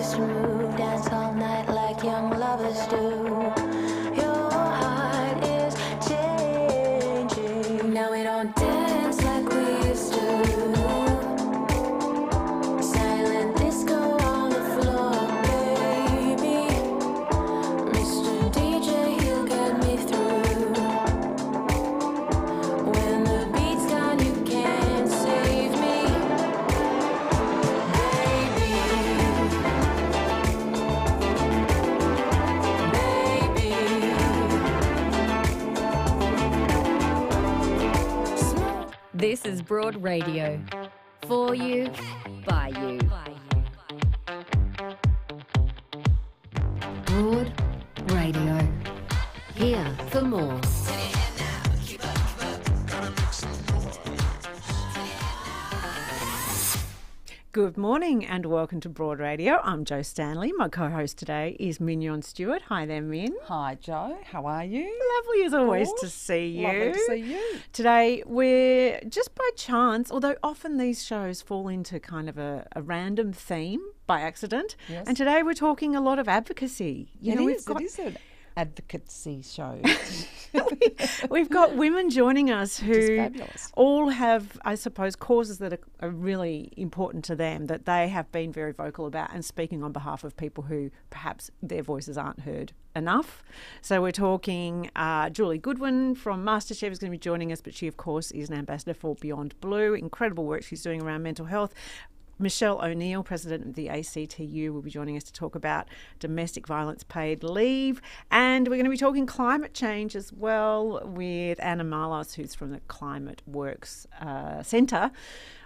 twist and move, dance all night like young lovers do. Your heart is changing. Now we don't dance like we used to. Silent disco on the floor, baby. Mr. DJ, he'll get me through. When the beat's gone, you can't save me, This is Broad Radio. For you, by you. Broad Radio. Here for more. Good morning and welcome to Broad Radio. I'm Jo Stanley. My co-host today is Mignon Stewart. Hi there, Min. Hi, Jo. How are you? Lovely as always to see you. Lovely to see you. Today we're just by chance, although often these shows fall into kind of a random theme by accident. Yes. And today we're talking a lot of advocacy. It is an advocacy show. We've got women joining us who fabulous. all have, I suppose, causes that are really important to them that they have been very vocal about and speaking on behalf of people who perhaps their voices aren't heard enough. So we're talking Julie Goodwin from Masterchef is going to be joining us, but she, of course, is an ambassador for Beyond Blue. Incredible work she's doing around mental health. Michele O'Neill, president of the ACTU, will be joining us to talk about domestic violence paid leave. And we're going to be talking climate change as well with Anna Malos, who's from the ClimateWorks Centre.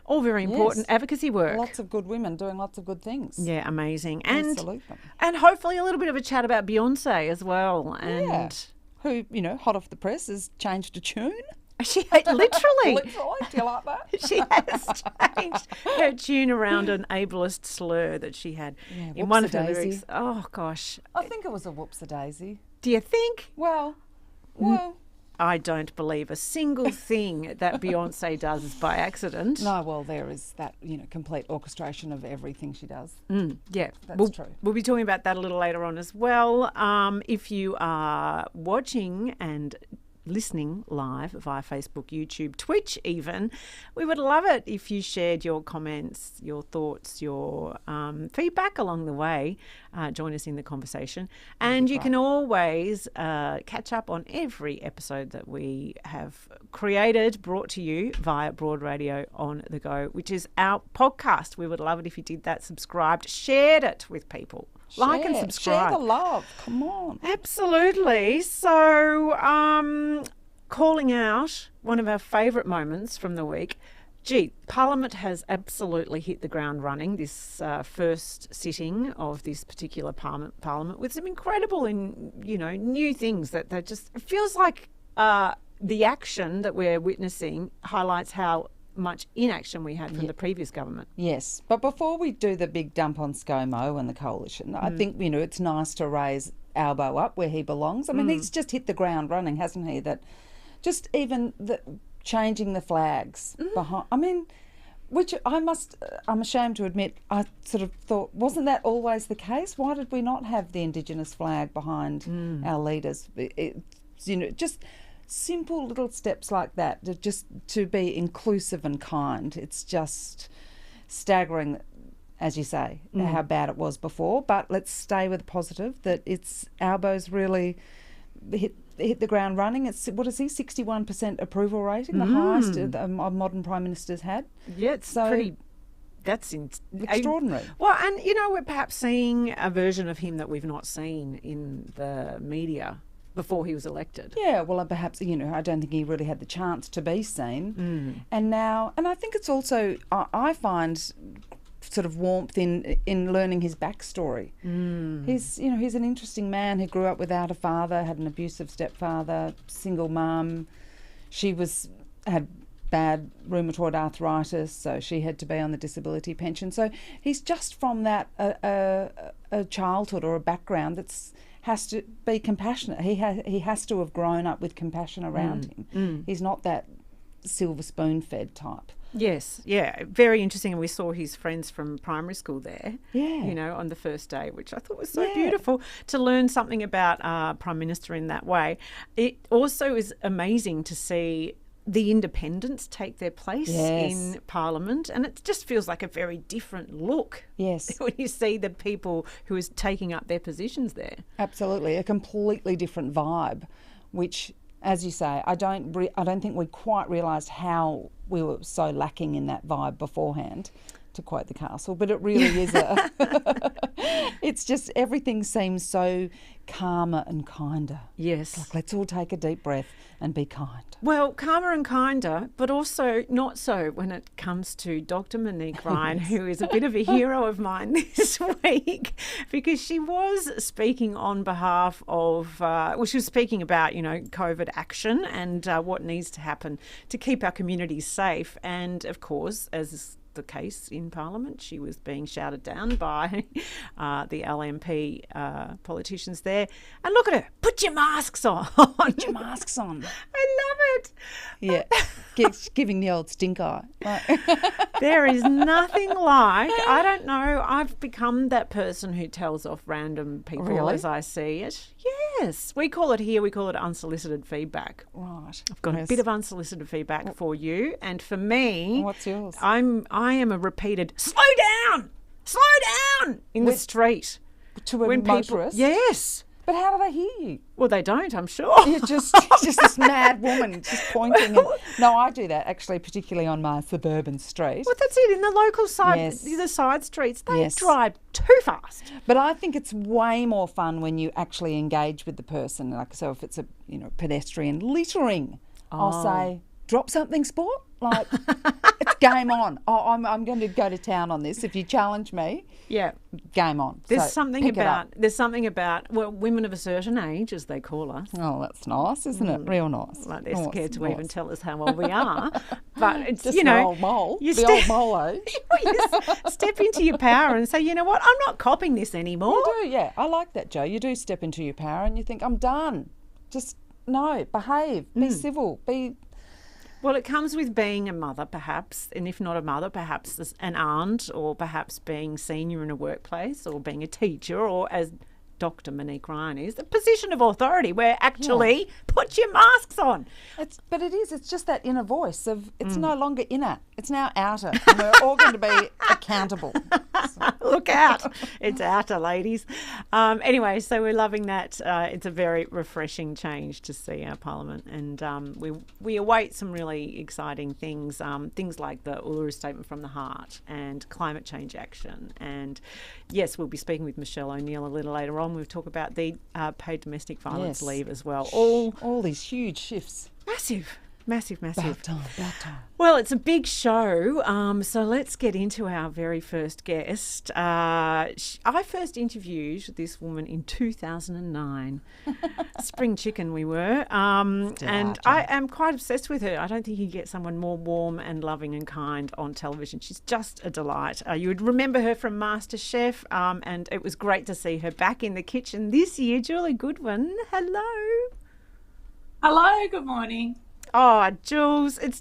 All very important advocacy work. Lots of good women doing lots of good things. Yeah, amazing. I salute them. And hopefully a little bit of a chat about Beyonce as well. And who, hot off the press, has changed a tune. She literally. Literally, do you like that? She has changed her tune around an ableist slur that she had in one of her lyrics. Oh, gosh. I think it was a whoops-a-daisy. Do you think? Well. I don't believe a single thing that Beyonce does is by accident. No, well, there is that, complete orchestration of everything she does. Yeah. That's true. We'll be talking about that a little later on as well. If you are watching and listening live via Facebook, YouTube, Twitch even, we would love it if you shared your comments, your thoughts, your feedback along the way. Join us in the conversation. And you can always catch up on every episode that we have created, brought to you via Broad Radio on the Go, which is our podcast. We would love it if you did that, subscribed, shared it with people. Like and subscribe. Share the love. Come on. Absolutely. So, calling out one of our favourite moments from the week. Gee, Parliament has absolutely hit the ground running this first sitting of this particular Parliament with some incredible new things that just, it feels like the action that we're witnessing highlights how much inaction we had from the previous government. Yes, but before we do the big dump on ScoMo and the coalition, I think, it's nice to raise Albo up where he belongs. I mean, he's just hit the ground running, hasn't he? That just even changing the flags behind, which I'm ashamed to admit, I sort of thought, wasn't that always the case? Why did we not have the Indigenous flag behind our leaders? Just simple little steps like that, just to be inclusive and kind. It's just staggering, as you say, how bad it was before. But let's stay with the positive, that it's Albo's really hit the ground running. It's, what is he, 61% approval rating, the highest a modern Prime Minister's had. Yeah, it's pretty... That's extraordinary. Well, and, we're perhaps seeing a version of him that we've not seen in the media before he was elected. Yeah, well, perhaps, I don't think he really had the chance to be seen. And now, and I think it's also, I find sort of warmth in learning his backstory. He's an interesting man who grew up without a father, had an abusive stepfather, single mum. She had bad rheumatoid arthritis, so she had to be on the disability pension. So he's just from that a childhood or a background that's has to be compassionate. He has to have grown up with compassion around him. He's not that silver spoon-fed type. Yes, yeah, very interesting. And we saw his friends from primary school there, Yeah. you know, on the first day, which I thought was so Yeah. beautiful to learn something about our Prime Minister in that way. It also is amazing to see the independents take their place Yes. in Parliament, and it just feels like a very different look Yes, when you see the people who is taking up their positions there. absolutely. A completely different vibe, which, as you say, I don't think we quite realised how we were so lacking in that vibe beforehand, to quote the castle. But it really is it's just everything seems so calmer and kinder. Yes. Like, let's all take a deep breath and be kind. Well, calmer and kinder, but also not so when it comes to Dr. Monique Ryan, who is a bit of a hero of mine this week, because she was speaking on behalf of, she was speaking about, you know, COVID action and what needs to happen to keep our communities safe. And of course, as is the case in Parliament, she was being shouted down by the LNP politicians there. And look at her, put your masks on. Put your masks on. I love it. Yeah, giving the old stink eye. Like, There is nothing like, I don't know, I've become that person who tells off random people Really? as I see it. Yes. We call it unsolicited feedback. right. I've got a bit of unsolicited feedback for you. And for me, What's yours? I am a repeated, slow down in the street. To a motorist? Yes. But how do they hear you? Well, they don't, I'm sure. You're just this mad woman just pointing. No, I do that actually, particularly on my suburban street. Well, that's it. In the local side, Yes. the side streets, they Yes. drive too fast. But I think it's way more fun when you actually engage with the person. Like, so if it's a pedestrian littering, I'll say, drop something, sport. Like, it's game on. Oh, I'm going to go to town on this. If you challenge me, Yeah. game on. There's So something pick it up. about well, women of a certain age, as they call us. Oh, that's nice, isn't it? Real nice. Like they're Oh, scared it's to even nice. tell us how old we are. But it's, Just you an know, old mole. you The old mole age. you step into your power and say, you know what, I'm not copying this anymore. You do, yeah. I like that, Jo. You do step into your power and you think, I'm done. Just, no, behave, be civil, be... Well, it comes with being a mother, perhaps, and if not a mother, perhaps as an aunt, or perhaps being senior in a workplace, or being a teacher, or as Dr. Monique Ryan is, a position of authority where actually put your masks on. But it's just that inner voice of, it's no longer inner, it's now outer. And we're all going to be accountable. Look out. It's outer, ladies. Anyway, so we're loving that. It's a very refreshing change to see our Parliament, and we await some really exciting things, things like the Uluru Statement from the Heart and climate change action. And yes, we'll be speaking with Michele O'Neill a little later on. We'll talk about the paid domestic violence Yes. leave as well. All these huge shifts. Massive. About time. Well, it's a big show, so let's get into our very first guest. I first interviewed this woman in 2009. Spring chicken we were, and I am quite obsessed with her. I don't think you get someone more warm and loving and kind on television. She's just a delight. You would remember her from Masterchef, and it was great to see her back in the kitchen this year. Julie Goodwin, hello. Hello, good morning. Oh, Jules, it's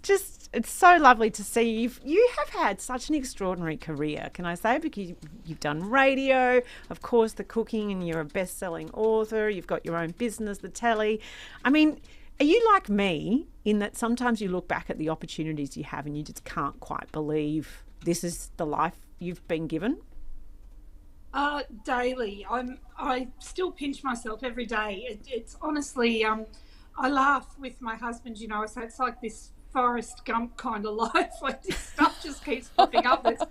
so lovely to see you. You have had such an extraordinary career, can I say, because you've done radio, of course, the cooking, and you're a best-selling author. You've got your own business, the telly. I mean, are you like me in that sometimes you look back at the opportunities you have and you just can't quite believe this is the life you've been given? Daily. I still pinch myself every day. It's honestly, I laugh with my husband, so it's like this Forrest Gump kind of life. Like this stuff just keeps popping up. It's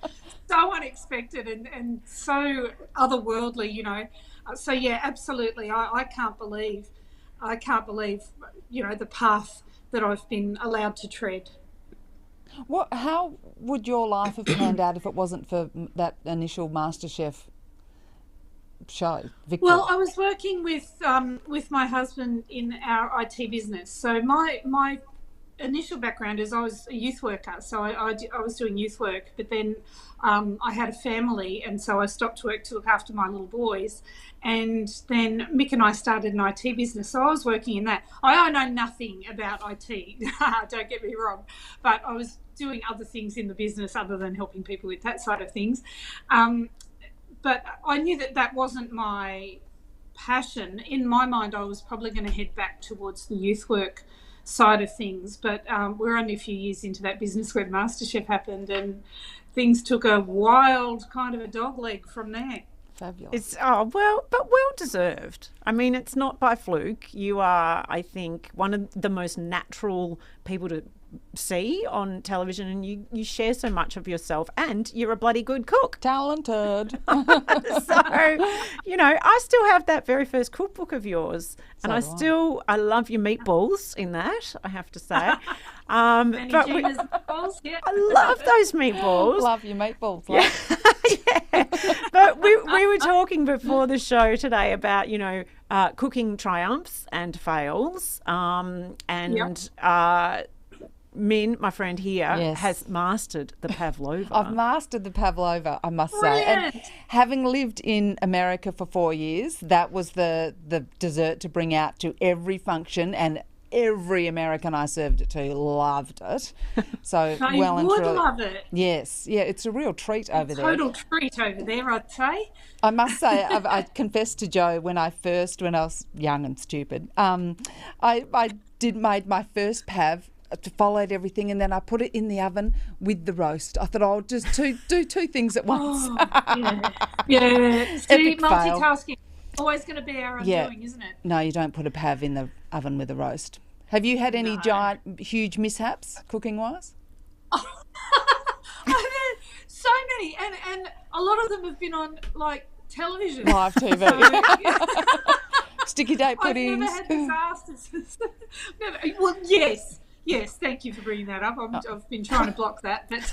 so unexpected and so otherworldly, So yeah, absolutely. I can't believe, the path that I've been allowed to tread. How would your life have panned out if it wasn't for that initial MasterChef show, Victor? Well, I was working with my husband in our IT business. So my initial background is I was a youth worker, so I was doing youth work, but then I had a family, and so I stopped work to look after my little boys. And then Mick and I started an IT business, so I was working in that. I know nothing about IT, don't get me wrong, but I was doing other things in the business other than helping people with that side of things. But I knew that that wasn't my passion. In my mind, I was probably going to head back towards the youth work side of things, but we're only a few years into that business when Masterchef happened, and things took a wild kind of a dog leg from there. It's Fabulous. well deserved. I mean, it's not by fluke. You are, I think, one of the most natural people to see on television, and you share so much of yourself, and you're a bloody good cook. Talented. So, I still have that very first cookbook of yours, and I love your meatballs in that, I have to say. Gina's meatballs, yeah. I love those meatballs. Love your meatballs. Yeah. Yeah. But we were talking before the show today about, cooking triumphs and fails. Min, my friend here, has mastered the pavlova. I've mastered the pavlova, I must say. Brilliant. And having lived in America for 4 years, that was the dessert to bring out to every function, and every American I served it to loved it. So They well and would truly. love it. Yes, yeah, it's a real treat over there. Total treat over there, I'd say. I must say, I confessed to Jo when I was young and stupid. I made my first pav, followed everything, and then I put it in the oven with the roast. I thought I'll just do two things at once. Yeah. See, Epic fail. multitasking always going to be our undoing, isn't it? No, you don't put a pav in the oven with a roast. Have you had any huge mishaps cooking-wise? I've had so many, and a lot of them have been on television. Live TV. Sticky date I've puddings. never had disasters. Never. Well, yes. Thank you for bringing that up. I've been trying to block that, but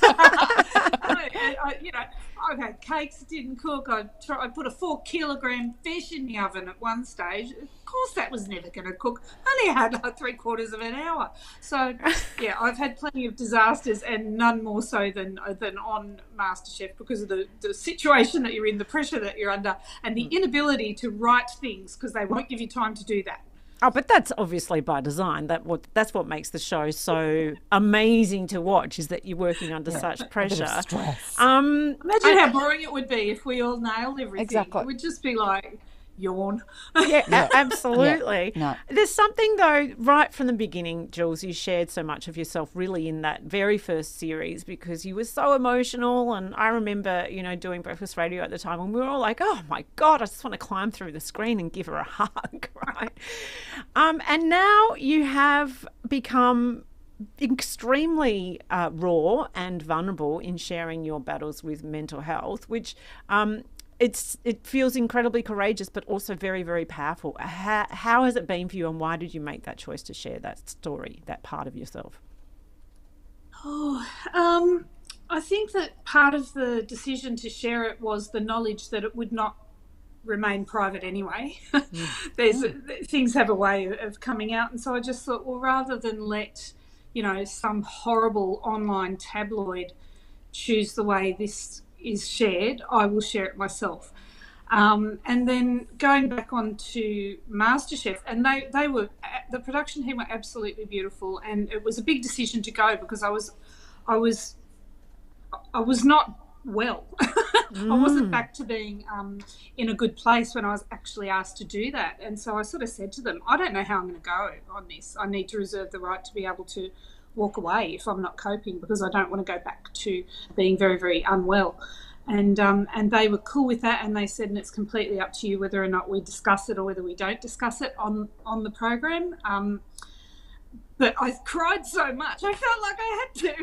I've had cakes that didn't cook. I put a 4-kilogram fish in the oven at one stage. Of course, that was never going to cook. Only had 3/4 of an hour. So yeah, I've had plenty of disasters, and none more so than on MasterChef, because of the situation that you're in, the pressure that you're under, and the inability to write things because they won't give you time to do that. Oh, but that's obviously by design. That's what makes the show so amazing to watch, is that you're working under such pressure. A bit of stress. Imagine how boring it would be if we all nailed everything. Exactly. It would just be like, yawn. Yeah, absolutely. No. There's something, though, right from the beginning, Jules, you shared so much of yourself really in that very first series, because you were so emotional. And I remember, doing breakfast radio at the time, and we were all like, oh my God, I just want to climb through the screen and give her a hug, right? And now you have become extremely raw and vulnerable in sharing your battles with mental health, which it feels incredibly courageous, but also very, very powerful. How has it been for you, and why did you make that choice to share that story, that part of yourself? I think that part of the decision to share it was the knowledge that it would not remain private anyway. Things have a way of coming out, and so I just thought, well, rather than let some horrible online tabloid choose the way this is shared, I will share it myself. And then going back on to MasterChef, and they were, the production team were absolutely beautiful, and it was a big decision to go because I was not well. I wasn't back to being in a good place when I was actually asked to do that. And so I sort of said to them, I don't know how I'm going to go on this. I need to reserve the right to be able to walk away if I'm not coping, because I don't want to go back to being very, very unwell. And they were cool with that, and they said, and it's completely up to you whether or not we discuss it or whether we don't discuss it on the program. But I cried so much, I felt like I had to.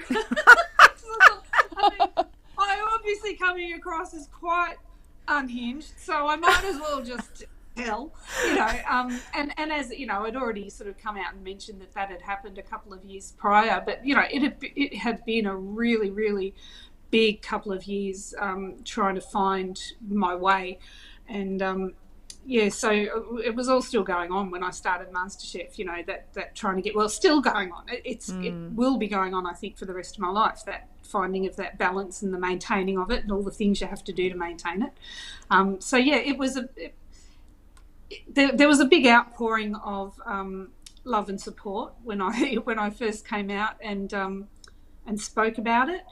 I'm obviously coming across as quite unhinged, so I might as well just tell, and as I'd already sort of come out and mentioned that had happened a couple of years prior, but it had been a really, really big couple of years trying to find my way, and yeah, so it was all still going on when I started Masterchef, you know, that trying to get, well, still going on. It will be going on, I think, for the rest of my life, that finding of that balance and the maintaining of it and all the things you have to do to maintain it. So, yeah, it was there was a big outpouring of love and support when I first came out and spoke about it.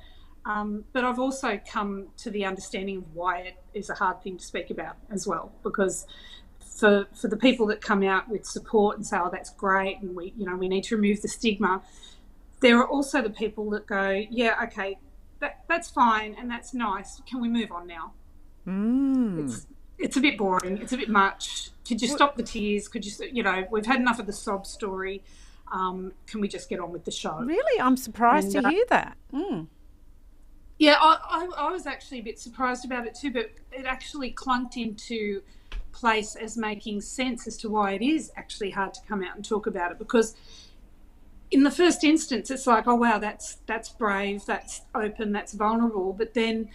But I've also come to the understanding of why it is a hard thing to speak about as well, because for the people that come out with support and say, oh, that's great, and we need to remove the stigma, there are also the people that go, yeah, okay, that's fine and that's nice. Can we move on now? It's a bit boring. It's a bit much. Could you stop the tears? Could you, we've had enough of the sob story. Can we just get on with the show? Really? I'm surprised to hear that. Yeah, I was actually a bit surprised about it too, but it actually clunked into place as making sense as to why it is actually hard to come out and talk about it, because in the first instance it's like, oh wow, that's brave, that's open, that's vulnerable, but then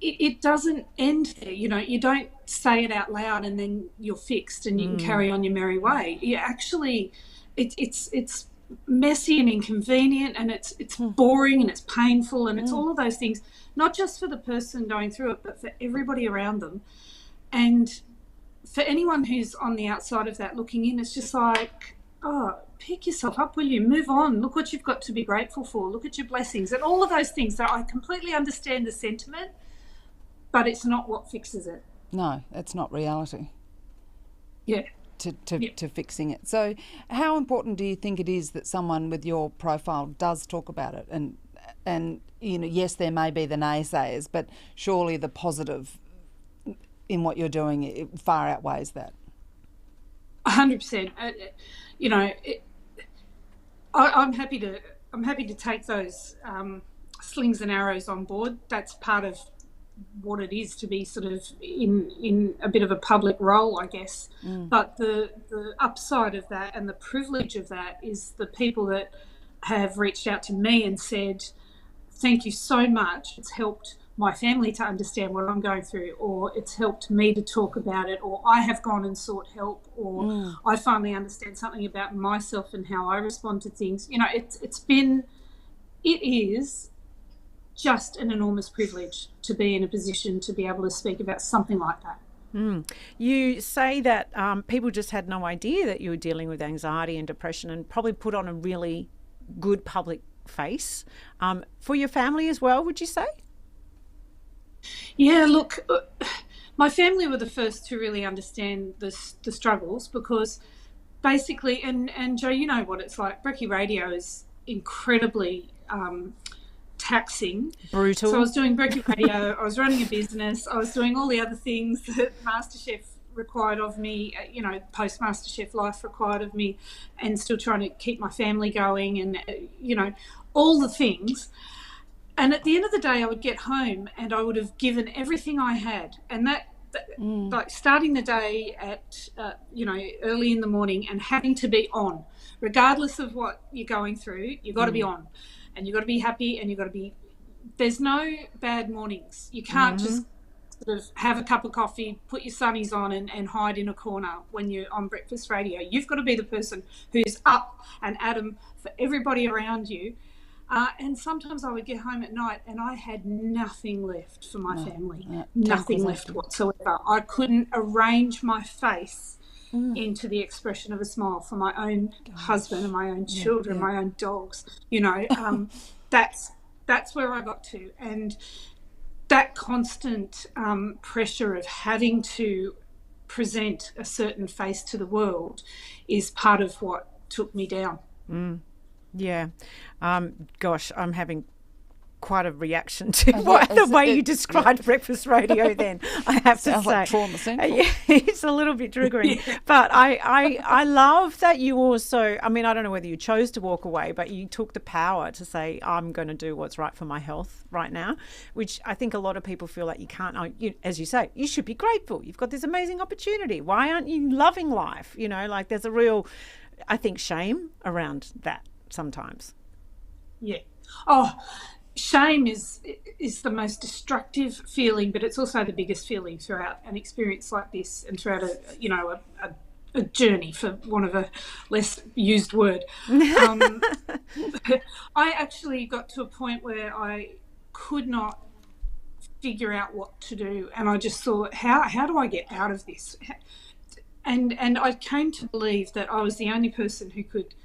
it doesn't end there. You don't say it out loud and then you're fixed and you can carry on your merry way. You actually, it's messy and inconvenient, and it's boring and it's painful, and it's all of those things, not just for the person going through it, but for everybody around them. And for anyone who's on the outside of that looking in, it's just like, oh, pick yourself up, will you? Move on. Look what you've got to be grateful for. Look at your blessings and all of those things. So I completely understand the sentiment, but it's not what fixes it. No, it's not reality. Yeah. To fixing it. So how important do you think it is that someone with your profile does talk about it? And yes, there may be the naysayers, but surely the positive in what you're doing, it far outweighs that. 100%. I'm happy to take those slings and arrows on board. That's part of what it is to be sort of in a bit of a public role, I guess. But the upside of that and the privilege of that is the people that have reached out to me and said, thank you so much, it's helped my family to understand what I'm going through, or it's helped me to talk about it, or I have gone and sought help, or I finally understand something about myself and how I respond to things. It is just an enormous privilege to be in a position to be able to speak about something like that. You say that people just had no idea that you were dealing with anxiety and depression, and probably put on a really good public face. For your family as well, would you say? Yeah, look, my family were the first to really understand the struggles, because basically, and Jo, you know what it's like, Brekkie Radio is incredibly taxing. Brutal. So I was doing Brekkie Radio, I was running a business, I was doing all the other things that Masterchef required of me, post Masterchef life required of me, and still trying to keep my family going, and all the things. And at the end of the day, I would get home and I would have given everything I had, and like starting the day at early in the morning and having to be on, regardless of what you're going through, you've got to be on, and you've got to be happy, and you've got to be. There's no bad mornings. You can't just sort of have a cup of coffee, put your sunnies on, and hide in a corner when you're on breakfast radio. You've got to be the person who's up and at 'em for everybody around you. And sometimes I would get home at night and I had nothing left for my family, nothing left whatsoever. I couldn't arrange my face into the expression of a smile for my own husband and my own children, my own dogs. That's where I got to. And that constant pressure of having to present a certain face to the world is part of what took me down. Yeah. Gosh, I'm having quite a reaction to the way you described breakfast radio then, I have to say. Like trauma central. It's a little bit triggering. Yeah. But I love that you also, I don't know whether you chose to walk away, but you took the power to say, I'm going to do what's right for my health right now, which I think a lot of people feel like you can't, as you say, you should be grateful. You've got this amazing opportunity. Why aren't you loving life? There's a real, I think, shame around that sometimes. Yeah. Oh, shame is the most destructive feeling, but it's also the biggest feeling throughout an experience like this and throughout a journey, for want of a less used word. I actually got to a point where I could not figure out what to do, and I just thought, how do I get out of this? And I came to believe that I was the only person who could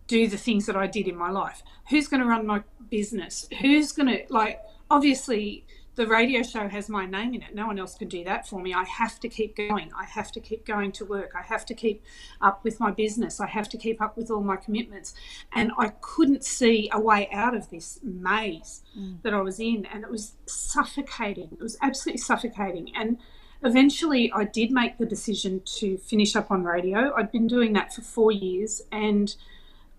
do the things that I did in my life. Who's going to run my business? Who's going to, like, obviously the radio show has my name in it. No one else can do that for me. I have to keep going. I have to keep going to work. I have to keep up with my business. I have to keep up with all my commitments. And I couldn't see a way out of this maze that I was in. And it was suffocating. It was absolutely suffocating. And eventually I did make the decision to finish up on radio. I'd been doing that for 4 years, and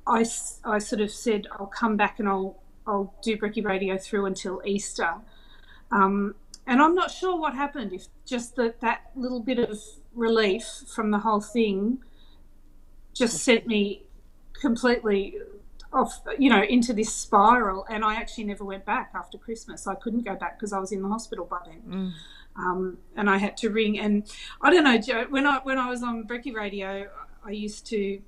I sort of said I'll come back and I'll do Brekkie Radio through until Easter. And I'm not sure what happened, if just that little bit of relief from the whole thing just sent me completely off, into this spiral. And I actually never went back after Christmas. I couldn't go back because I was in the hospital by then. And I had to ring. And I don't know, Jo, when I was on Brekkie Radio, I used to,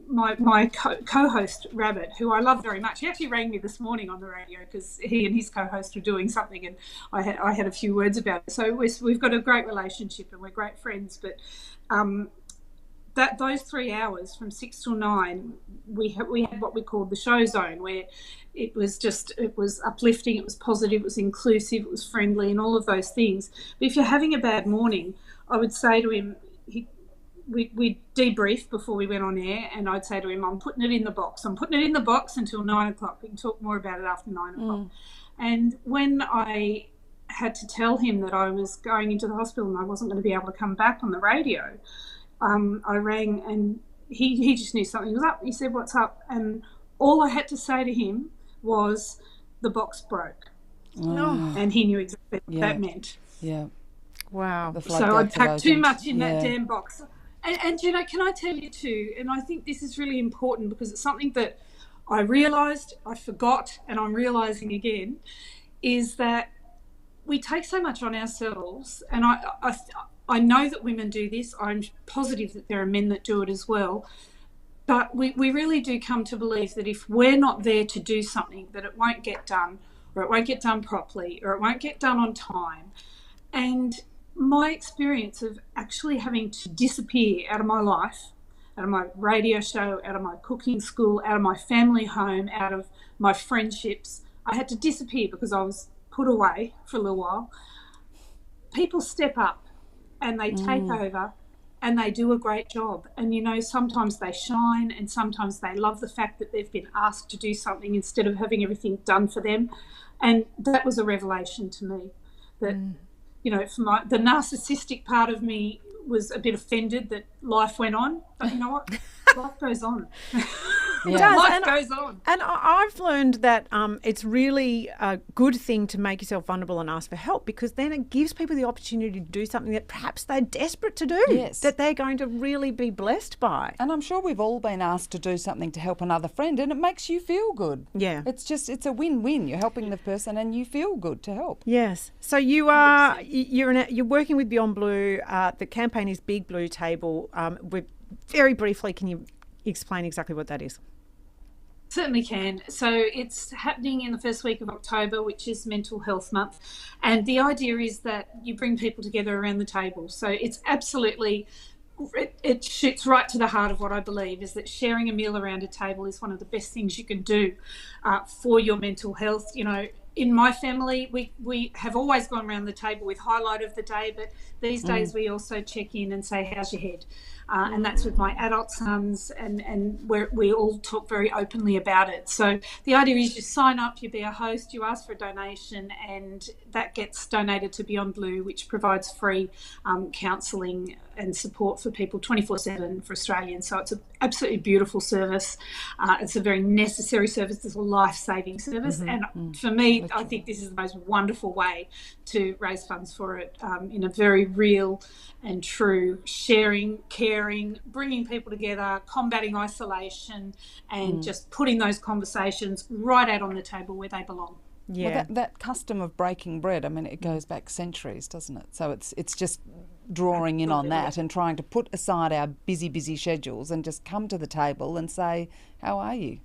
my co-host Rabbit, who I love very much, he actually rang me this morning on the radio because he and his co-host were doing something, and I had a few words about it. So we've got a great relationship and we're great friends. But those 3 hours from 6 till 9, we had what we called the show zone, where it was uplifting, it was positive, it was inclusive, it was friendly, and all of those things. But if you're having a bad morning, I would say to him, we'd debrief before we went on air, and I'd say to him, I'm putting it in the box. I'm putting it in the box until 9 o'clock. We can talk more about it after 9 o'clock. And when I had to tell him that I was going into the hospital and I wasn't going to be able to come back on the radio, I rang, and he just knew something was up. He said, "What's up?" And all I had to say to him was, "The box broke." And he knew exactly what that meant. Yeah. Wow. So I'd packed too much in that damn box. And can I tell you too, and I think this is really important because it's something that I realised, I forgot, and I'm realising again, is that we take so much on ourselves. And I know that women do this. I'm positive that there are men that do it as well. But we really do come to believe that if we're not there to do something, that it won't get done, or it won't get done properly, or it won't get done on time. And my experience of actually having to disappear out of my life, out of my radio show, out of my cooking school, out of my family home, out of my friendships, I had to disappear because I was put away for a little while. People step up and they take over and they do a great job. And, sometimes they shine, and sometimes they love the fact that they've been asked to do something instead of having everything done for them. And that was a revelation to me that, for the narcissistic part of me was a bit offended that life went on. But you know what? Life goes on. It does. Life goes on. And I've learned that it's really a good thing to make yourself vulnerable and ask for help, because then it gives people the opportunity to do something that perhaps they're desperate to do, that they're going to really be blessed by. And I'm sure we've all been asked to do something to help another friend, and it makes you feel good. Yeah. It's a win-win. You're helping the person and you feel good to help. Yes. So you're working with Beyond Blue. The campaign is Big Blue Table. Very briefly, can you explain exactly what that is? Certainly can. So it's happening in the first week of October, which is Mental Health Month. And the idea is that you bring people together around the table. So it's absolutely, it shoots right to the heart of what I believe is that sharing a meal around a table is one of the best things you can do for your mental health. In my family, we have always gone around the table with highlight of the day, but these days we also check in and say, how's your head? And that's with my adult sons, and we all talk very openly about it. So the idea is you sign up, you be a host, you ask for a donation, and that gets donated to Beyond Blue, which provides free counselling and support for people 24/7 for Australians. So it's an absolutely beautiful service. It's a very necessary service. It's a life-saving service. And for me, I think this is the most wonderful way to raise funds for it in a very real and true, sharing, caring, bringing people together, combating isolation, and just putting those conversations right out on the table where they belong. Yeah. Well, that custom of breaking bread, I mean, it goes back centuries, doesn't it? So it's just drawing in on that and trying to put aside our busy schedules and just come to the table and say, how are you?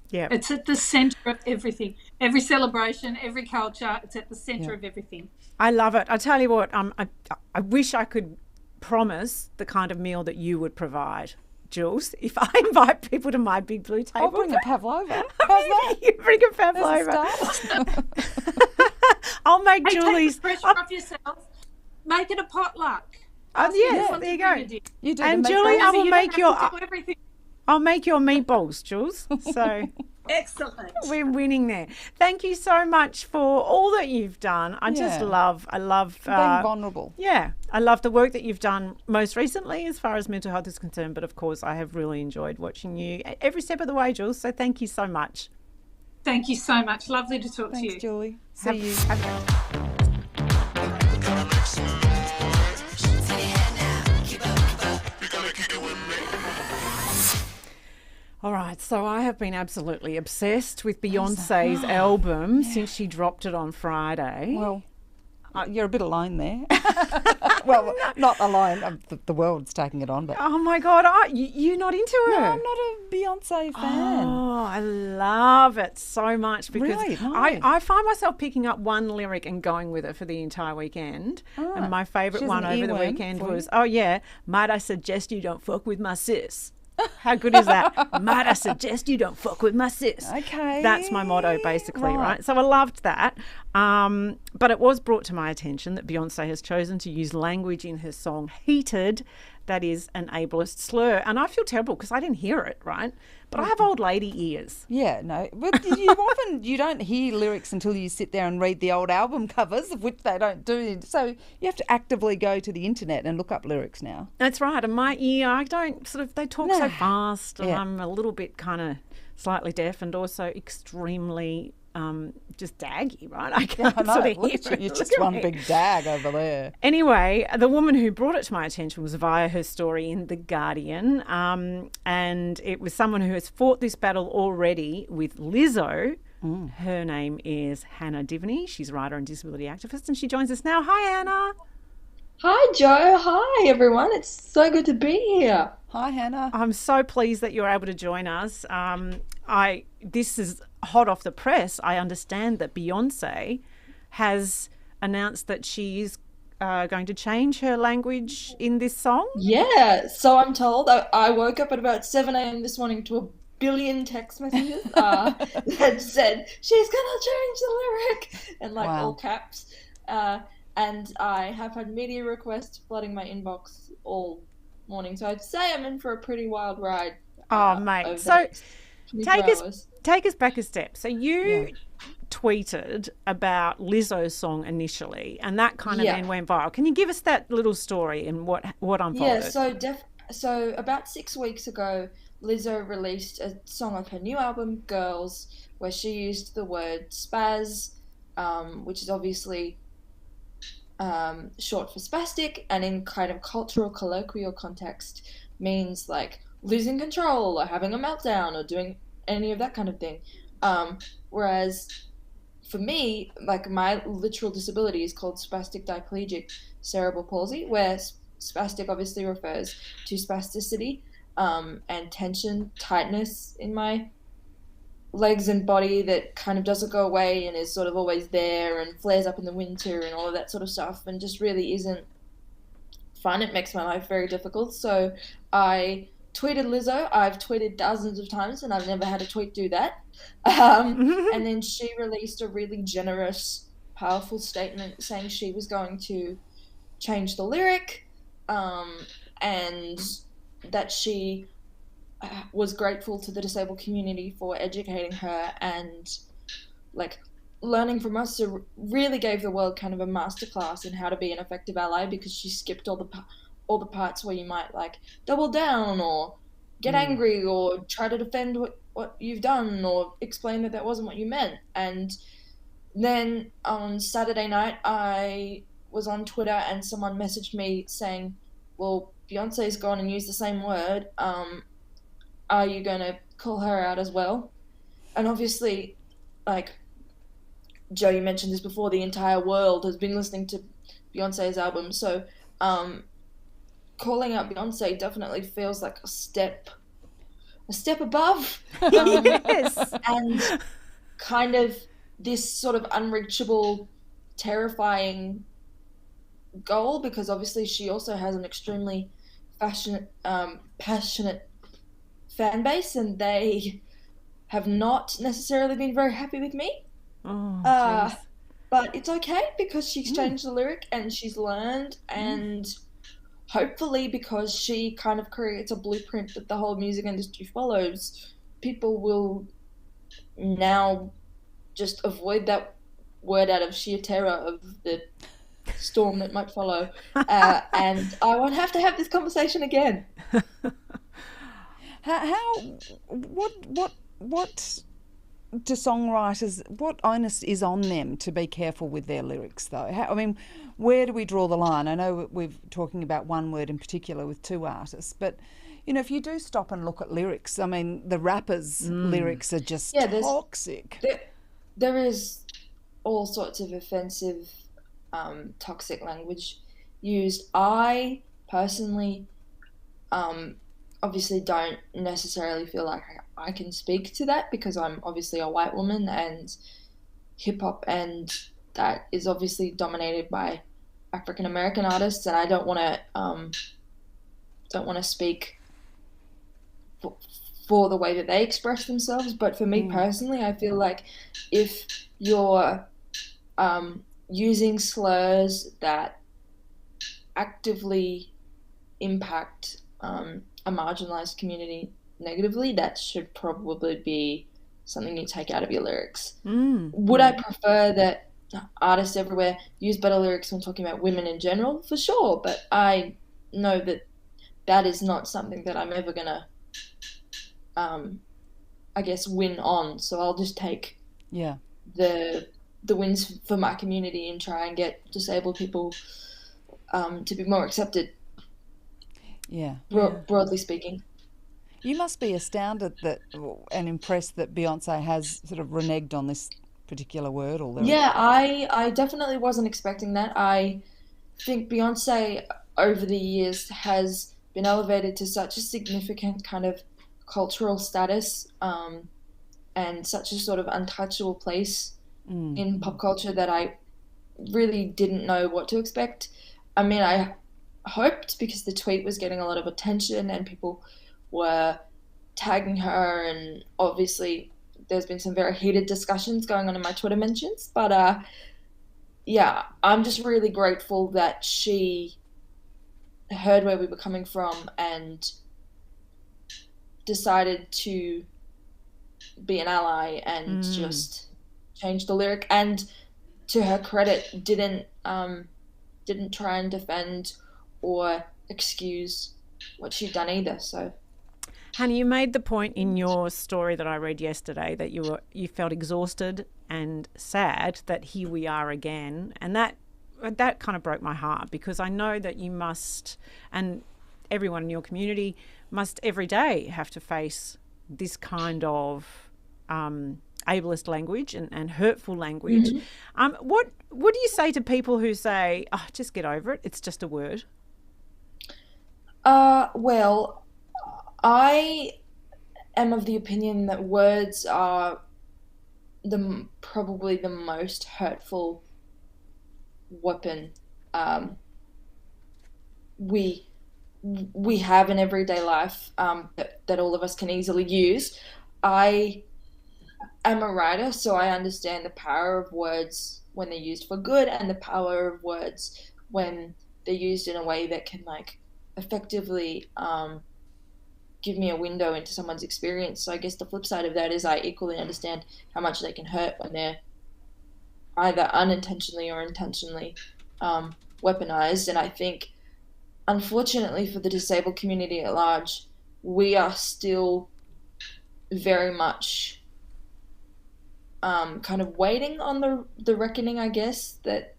Yeah. It's at the centre of everything. Every celebration, every culture, it's at the centre of everything. I love it. I tell you what, I wish I could promise the kind of meal that you would provide, Jules. If I invite people to my big blue table, I'll bring a pavlova. How's that? You bring a pavlova. I'll make Julie's. Take the pressure off yourself. Make it a potluck. Yes, there you go. You do And the Julie, I will You make don't have to do everything. I'll make your meatballs, Jules. So Excellent. we're winning there. Thank you so much for all that you've done. I love being vulnerable. Yeah, I love the work that you've done most recently as far as mental health is concerned. But of course, I have really enjoyed watching you every step of the way, Jules. So thank you so much. Thank you so much. Lovely to talk to you. Thanks, Julie. See you. All right, so I have been absolutely obsessed with Beyonce's album since she dropped it on Friday. Well, you're a bit alone there. Well, not alone. The world's taking it on, but Oh my God, you're not into her? no, I'm not a Beyonce fan. Oh, I love it so much because Really? No. I find myself picking up one lyric and going with it for the entire weekend. And my favourite She's one an over the earworm weekend for was, might I suggest you don't fuck with my sis? How good is that? Might I suggest you don't fuck with my sis? Okay. That's my motto, basically, Right. right? So I loved that. But it was brought to my attention that Beyonce has chosen to use language in her song Heated that is an ableist slur. And I feel terrible because I didn't hear it, right? But I have old lady ears. Yeah, no. But you don't hear lyrics until you sit there and read the old album covers, of which they don't do. So you have to actively go to the internet and look up lyrics now. That's right. And my ear, I don't they talk so fast and Yeah. I'm a little bit kind of slightly deaf and also extremely just daggy, right? I can't I know. sort of Look hear at you. it. You're Look just at one me. big dag over there. Anyway, the woman who brought it to my attention was via her story in The Guardian, and it was someone who has fought this battle already with Lizzo. Her name is Hannah Divney. She's a writer and disability activist, and she joins us now. Hi, Hannah. Hi, Jo. Hi, everyone. It's so good to be here. Hi, Hannah. I'm so pleased that you're able to join us. This is hot off the press. I understand that Beyonce has announced that she's going to change her language in this song. Yeah, so I'm told. I woke up at about 7 a.m. this morning to a billion text messages that said, she's going to change the lyric, and Wow. all caps. And I have had media requests flooding my inbox all morning. So I'd say I'm in for a pretty wild ride. Oh, over mate. the So next 24 hours. take us back a step. So you tweeted about Lizzo's song initially, and that kind of then went viral. Can you give us that little story and what unfolded? Yeah, so about 6 weeks ago, Lizzo released a song of her new album, Girls, where she used the word spaz, which is obviously short for spastic, and in kind of cultural colloquial context means like losing control or having a meltdown or doing any of that kind of thing. Whereas for me, like my literal disability is called spastic diplegic cerebral palsy, where spastic obviously refers to spasticity and tension, tightness in my legs and body that kind of doesn't go away and is sort of always there and flares up in the winter and all of that sort of stuff and just really isn't fun. It makes my life very difficult. So I tweeted Lizzo. I've tweeted dozens of times and I've never had a tweet do that. And then she released a really generous, powerful statement saying she was going to change the lyric and that she was grateful to the disabled community for educating her and like learning from us. So really gave the world kind of a masterclass in how to be an effective ally, because she skipped all the parts where you might like double down or get angry or try to defend what you've done or explain that wasn't what you meant. And then on Saturday night I was on Twitter and someone messaged me saying, well, Beyonce's gone and used the same word, are you going to call her out as well? And obviously, like, Joe, you mentioned this before, the entire world has been listening to Beyonce's album. So calling out Beyonce definitely feels like a step above. Yes. And kind of this sort of unreachable, terrifying goal, because obviously she also has an extremely passionate fan base, and they have not necessarily been very happy with me. Oh, jeez. But it's okay because she's changed the lyric and she's learned, and hopefully because she kind of creates a blueprint that the whole music industry follows, people will now just avoid that word out of sheer terror of the storm that might follow, and I won't have to have this conversation again. What do songwriters, what onus is on them to be careful with their lyrics, though? Where do we draw the line? I know we're talking about one word in particular with two artists, but if you do stop and look at lyrics, the rappers' lyrics are just toxic. There is all sorts of offensive, toxic language used. I personally obviously don't necessarily feel like I can speak to that, because I'm obviously a white woman, and hip hop and that is obviously dominated by African American artists, and I don't want to speak for the way that they express themselves. But for me personally, I feel like if you're using slurs that actively impact a marginalized community negatively, that should probably be something you take out of your lyrics. Would I prefer that artists everywhere use better lyrics when talking about women in general? For sure, but I know that that is not something that I'm ever gonna I guess win on, so I'll just take the wins for my community and try and get disabled people to be more accepted. Broadly speaking. You must be astounded and impressed that Beyonce has sort of reneged on this particular word or lyric. Yeah, I definitely wasn't expecting that. I think Beyonce over the years has been elevated to such a significant kind of cultural status, and such a sort of untouchable place in pop culture that I really didn't know what to expect. I hoped, because the tweet was getting a lot of attention and people were tagging her, and obviously there's been some very heated discussions going on in my Twitter mentions, but I'm just really grateful that she heard where we were coming from and decided to be an ally and just change the lyric, and to her credit didn't try and defend or excuse what she'd done either. So Hannah, you made the point in your story that I read yesterday that you felt exhausted and sad that here we are again, and that kind of broke my heart, because I know that you must, and everyone in your community must every day have to face this kind of ableist language and hurtful language. What do you say to people who say, "Oh, just get over it, it's just a word"? Well, I am of the opinion that words are probably the most hurtful weapon we have in everyday life, that all of us can easily use. I am a writer, so I understand the power of words when they're used for good, and the power of words when they're used in a way that can effectively give me a window into someone's experience. So I guess the flip side of that is I equally understand how much they can hurt when they're either unintentionally or intentionally weaponized. And I think, unfortunately for the disabled community at large, we are still very much kind of waiting on the reckoning, I guess, that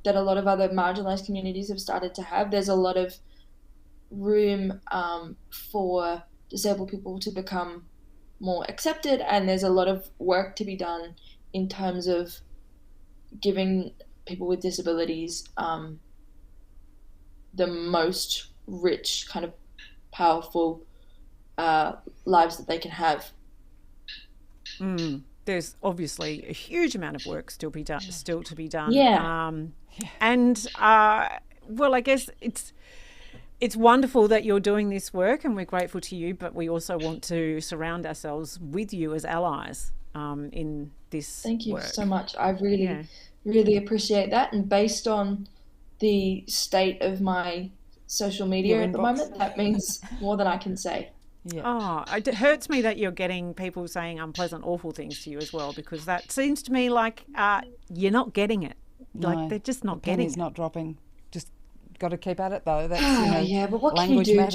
a lot of other marginalized communities have started to have. There's a lot of room for disabled people to become more accepted, and there's a lot of work to be done in terms of giving people with disabilities the most rich, kind of powerful lives that they can have. There's obviously a huge amount of work still to be done. Yeah. Well, I guess it's wonderful that you're doing this work, and we're grateful to you, but we also want to surround ourselves with you as allies in this Thank you work. so much. I really appreciate that. And based on the state of my social media at the moment, that means more than I can say. Yeah. Oh, it hurts me that you're getting people saying unpleasant, awful things to you as well, because that seems to me like you're not getting it. Like they're just not getting it. Penny's not dropping. Just got to keep at it though. That's yeah, but what can you language do, matters.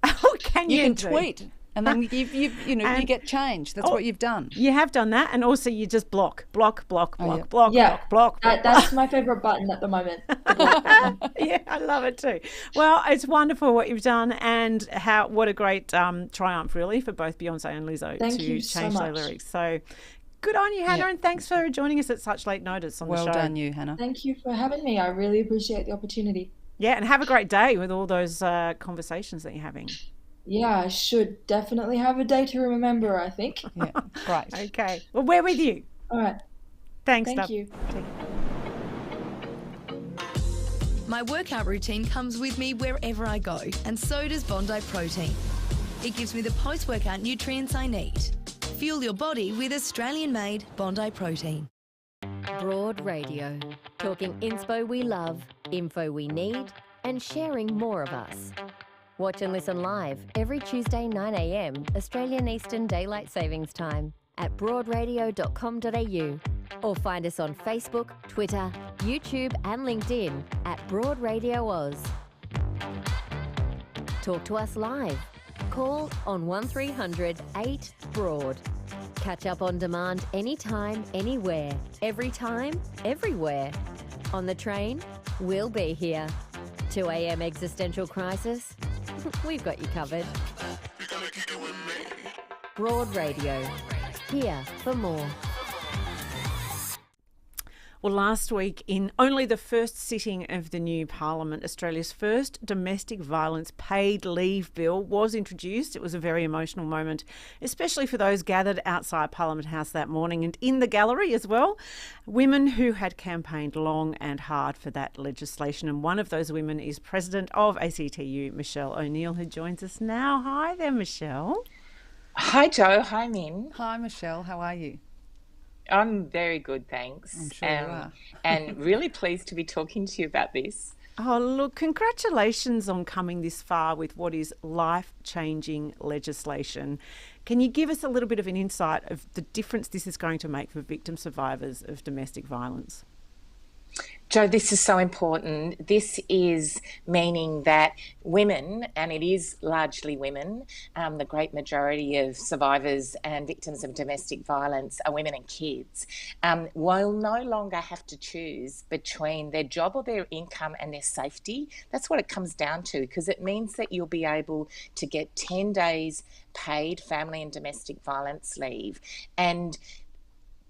Jo? What can you You can do? tweet, and then you get change. That's what you've done. You have done that, and also you just block. Yeah, that's my favourite button at the moment. Yeah, I love it too. Well, it's wonderful what you've done, and what a great triumph really for both Beyonce and Lizzo to change their lyrics. So good on you, Hannah, and thanks for joining us at such late notice on the show. Well done, you, Hannah. Thank you for having me. I really appreciate the opportunity. Yeah, and have a great day with all those conversations that you're having. Yeah, I should definitely have a day to remember, I think. Yeah, great. Okay. Well, we're with you. All right. Thanks, Thank you. My workout routine comes with me wherever I go, and so does Bondi Protein. It gives me the post-workout nutrients I need. Fuel your body with Australian-made Bondi Protein. Broad Radio. Talking inspo we love, info we need, and sharing more of us. Watch and listen live every Tuesday 9 a.m. Australian Eastern Daylight Savings Time at broadradio.com.au, or find us on Facebook, Twitter, YouTube and LinkedIn at Broad Radio Oz. Talk to us live. Call on 1300 8 Broad. Catch up on demand anytime, anywhere, every time, everywhere. On the train, we'll be here. 2 a.m. existential crisis, we've got you covered. Broad Radio, here for more. Well, last week, in only the first sitting of the new Parliament, Australia's first domestic violence paid leave bill was introduced. It was a very emotional moment, especially for those gathered outside Parliament House that morning and in the gallery as well. Women who had campaigned long and hard for that legislation. And one of those women is President of ACTU, Michele O'Neill, who joins us now. Hi there, Michele. Hi, Jo. Hi, Min. Hi, Michele. How are you? I'm very good, thanks. I'm sure you are. And really pleased to be talking to you about this. Oh, look, congratulations on coming this far with what is life-changing legislation. Can you give us a little bit of an insight of the difference this is going to make for victim survivors of domestic violence? Jo, this is so important. This is meaning that women, and it is largely women, the great majority of survivors and victims of domestic violence are women and kids, will no longer have to choose between their job or their income and their safety. That's what it comes down to, because it means that you'll be able to get 10 days paid family and domestic violence leave. And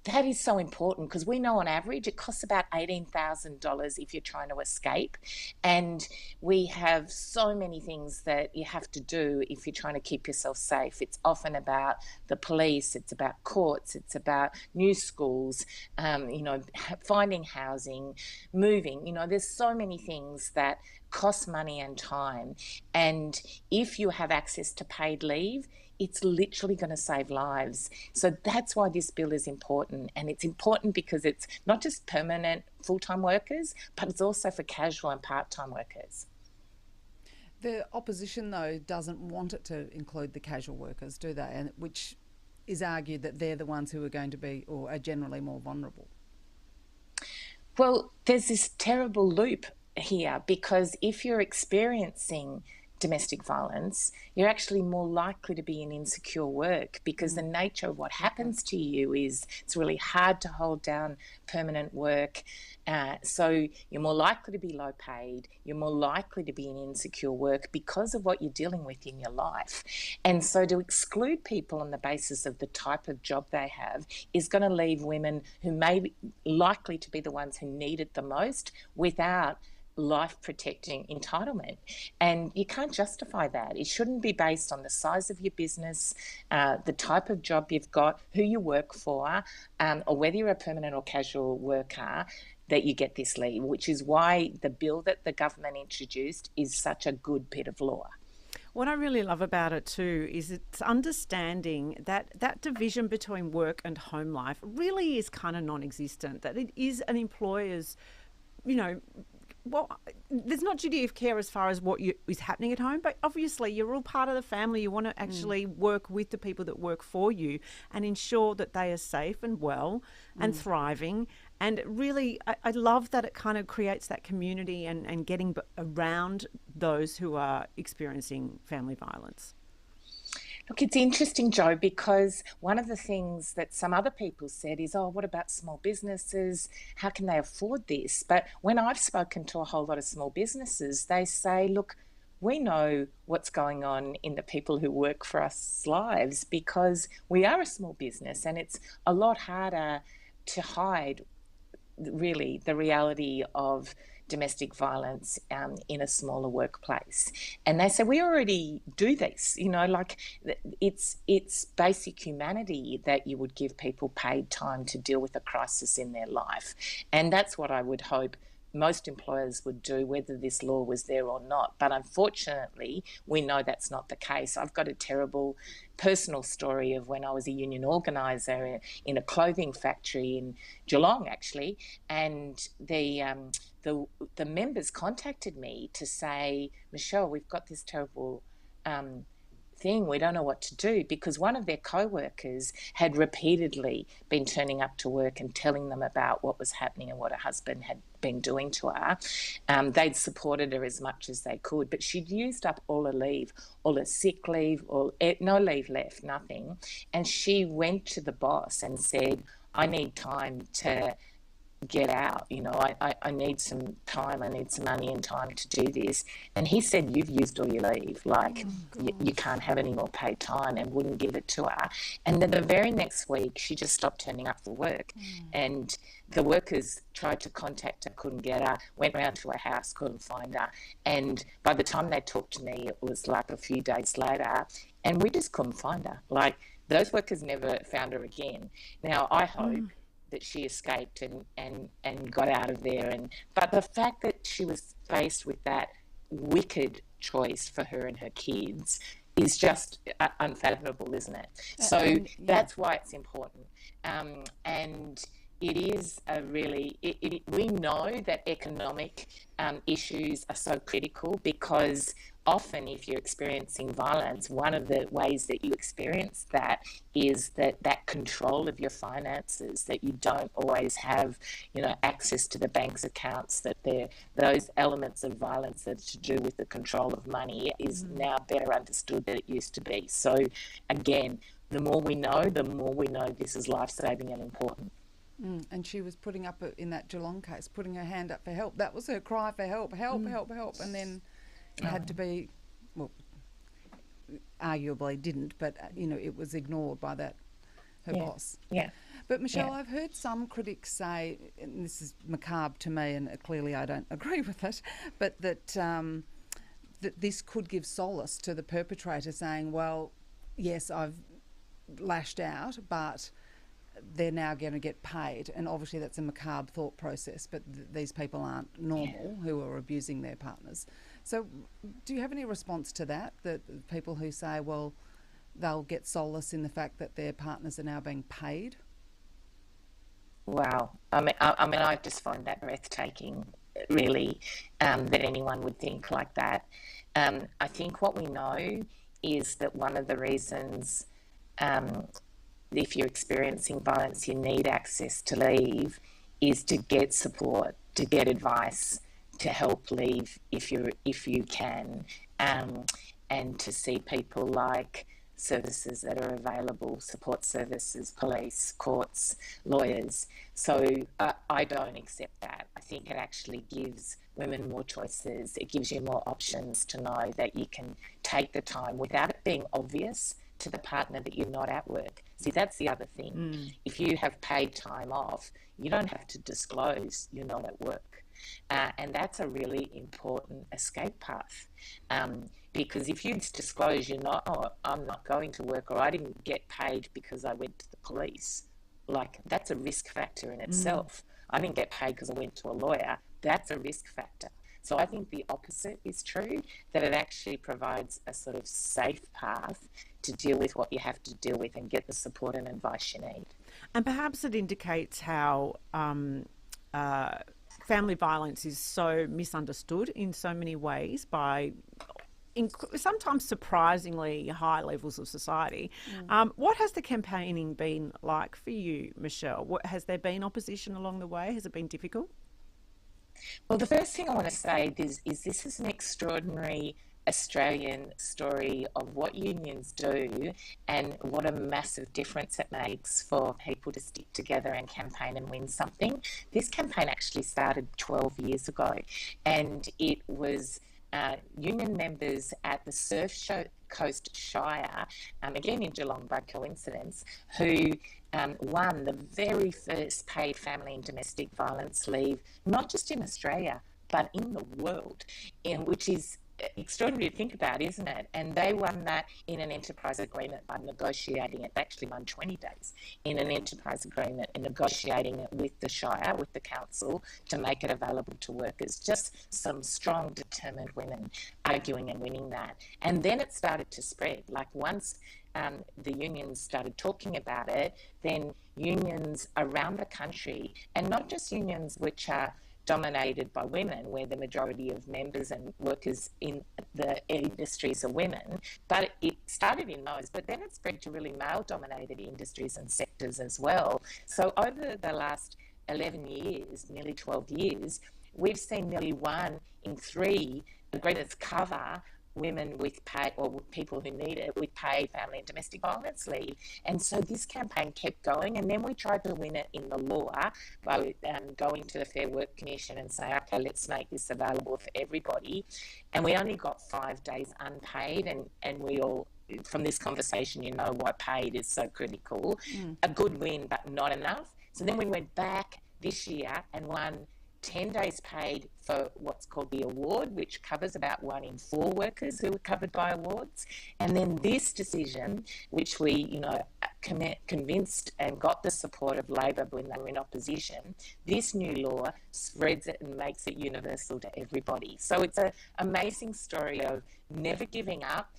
that is so important because we know on average it costs about $18,000 if you're trying to escape. And we have so many things that you have to do if you're trying to keep yourself safe. It's often about the police, it's about courts, it's about new schools, finding housing, moving. There's so many things that cost money and time. And if you have access to paid leave, it's literally going to save lives. So that's why this bill is important. And it's important because it's not just permanent full-time workers, but it's also for casual and part-time workers. The opposition, though, doesn't want it to include the casual workers, do they? And which is argued that they're the ones who are going to be, or are generally more vulnerable. Well, there's this terrible loop here, because if you're experiencing domestic violence, you're actually more likely to be in insecure work, because the nature of what happens to you is it's really hard to hold down permanent work. So you're more likely to be low paid, you're more likely to be in insecure work because of what you're dealing with in your life. And so to exclude people on the basis of the type of job they have is going to leave women who may be likely to be the ones who need it the most without life-protecting entitlement. And you can't justify that. It shouldn't be based on the size of your business, the type of job you've got, who you work for, or whether you're a permanent or casual worker, that you get this leave, which is why the bill that the government introduced is such a good bit of law. What I really love about it too is it's understanding that that division between work and home life really is kind of non-existent, that it is an employer's, well, there's not duty of care as far as what is happening at home, but obviously you're all part of the family. You want to actually work with the people that work for you and ensure that they are safe and well and thriving. And really, I love that it kind of creates that community and getting around those who are experiencing family violence. Look, it's interesting, Jo, because one of the things that some other people said is, oh, what about small businesses? How can they afford this? But when I've spoken to a whole lot of small businesses, they say, look, we know what's going on in the people who work for us lives, because we are a small business, and it's a lot harder to hide really the reality of domestic violence in a smaller workplace. And they say, we already do this, like it's basic humanity that you would give people paid time to deal with a crisis in their life. And that's what I would hope most employers would do, whether this law was there or not. But unfortunately, we know that's not the case. I've got a terrible personal story of when I was a union organiser in a clothing factory in Geelong, actually, and the members contacted me to say, Michele, we've got this terrible thing, we don't know what to do, because one of their co-workers had repeatedly been turning up to work and telling them about what was happening and what her husband had been doing to her. They'd supported her as much as they could, but she'd used up all her leave, all her sick leave, no leave left, nothing. And she went to the boss and said, I need time to get out, I need some time, I need some money and time to do this. And he said, you've used all your leave, you can't have any more paid time, and wouldn't give it to her. And then the very next week she just stopped turning up for work. And the workers tried to contact her, couldn't get her, went round to her house, couldn't find her. And by the time they talked to me, it was like a few days later, and we just couldn't find her. Like, those workers never found her again. Now, I hope that she escaped and got out of there. But the fact that she was faced with that wicked choice for her and her kids is just unfathomable, isn't it? So that's why it's important. And it is a really, we know that economic issues are so critical, because often if you're experiencing violence, one of the ways that you experience that is that control of your finances, that you don't always have, access to the bank's accounts, that those elements of violence that are to do with the control of money is now better understood than it used to be. So again, the more we know this is life-saving and important. And she was putting up, in that Geelong case, putting her hand up for help. That was her cry for help, help. And then it had to be, well, arguably didn't, but, it was ignored by her boss. Yeah. But Michele, I've heard some critics say, and this is macabre to me, and clearly I don't agree with it, but that this could give solace to the perpetrator, saying, well, yes, I've lashed out, but they're now going to get paid. And obviously that's a macabre thought process, but these people aren't normal who are abusing their partners. So do you have any response to that, the people who say, well, they'll get solace in the fact that their partners are now being paid? Wow. I mean, I just find that breathtaking, really, that anyone would think like that. I think what we know is that one of the reasons if you're experiencing violence, you need access to leave, is to get support, to get advice, to help leave if you can. and to see people like services that are available, support services, police, courts, lawyers. So I don't accept that. I think it actually gives women more choices. It gives you more options to know that you can take the time without it being obvious to the partner that you're not at work. See, that's the other thing. If you have paid time off, you don't have to disclose you're not at work. And that's a really important escape path. Because if you disclose you're not, oh, I'm not going to work, or I didn't get paid because I went to the police, like that's a risk factor in itself. I didn't get paid because I went to a lawyer. That's a risk factor. So I think the opposite is true, that it actually provides a sort of safe path to deal with what you have to deal with and get the support and advice you need. And perhaps it indicates how family violence is so misunderstood in so many ways by sometimes surprisingly high levels of society. What has the campaigning been like for you, Michele? Has there been opposition along the way? Has it been difficult? Well, the first thing I want to say is this is an extraordinary Australian story of what unions do and what a massive difference it makes for people to stick together and campaign and win something. This campaign actually started 12 years ago, and it was union members at the Surf Coast Shire, again in Geelong by coincidence, who won the very first paid family and domestic violence leave, not just in Australia, but in the world, which is extraordinary to think about, isn't it? And they won that in an enterprise agreement by negotiating it. They actually won 20 days in an enterprise agreement and negotiating it with the Shire, with the council, to make it available to workers. Just some strong, determined women arguing and winning that. And then it started to spread. Like once the unions started talking about it, then unions around the country, and not just unions which are dominated by women, where the majority of members and workers in the industries are women, but it started in those, but then it spread to really male-dominated industries and sectors as well. So over the last 11 years, nearly 12 years, we've seen nearly 1 in 3 agreements cover women with pay, or people who need it, with paid family and domestic violence leave. And so this campaign kept going, and then we tried to win it in the law by going to the Fair Work Commission and say, okay, let's make this available for everybody. And we only got 5 days unpaid, and we all, from this conversation, you know why paid is so critical. A good win, but not enough. So then we went back this year and won 10 days paid for what's called the award, which covers about 1 in 4 workers who were covered by awards. And then this decision, which we, convinced and got the support of Labor when they were in opposition, this new law spreads it and makes it universal to everybody. So it's an amazing story of never giving up,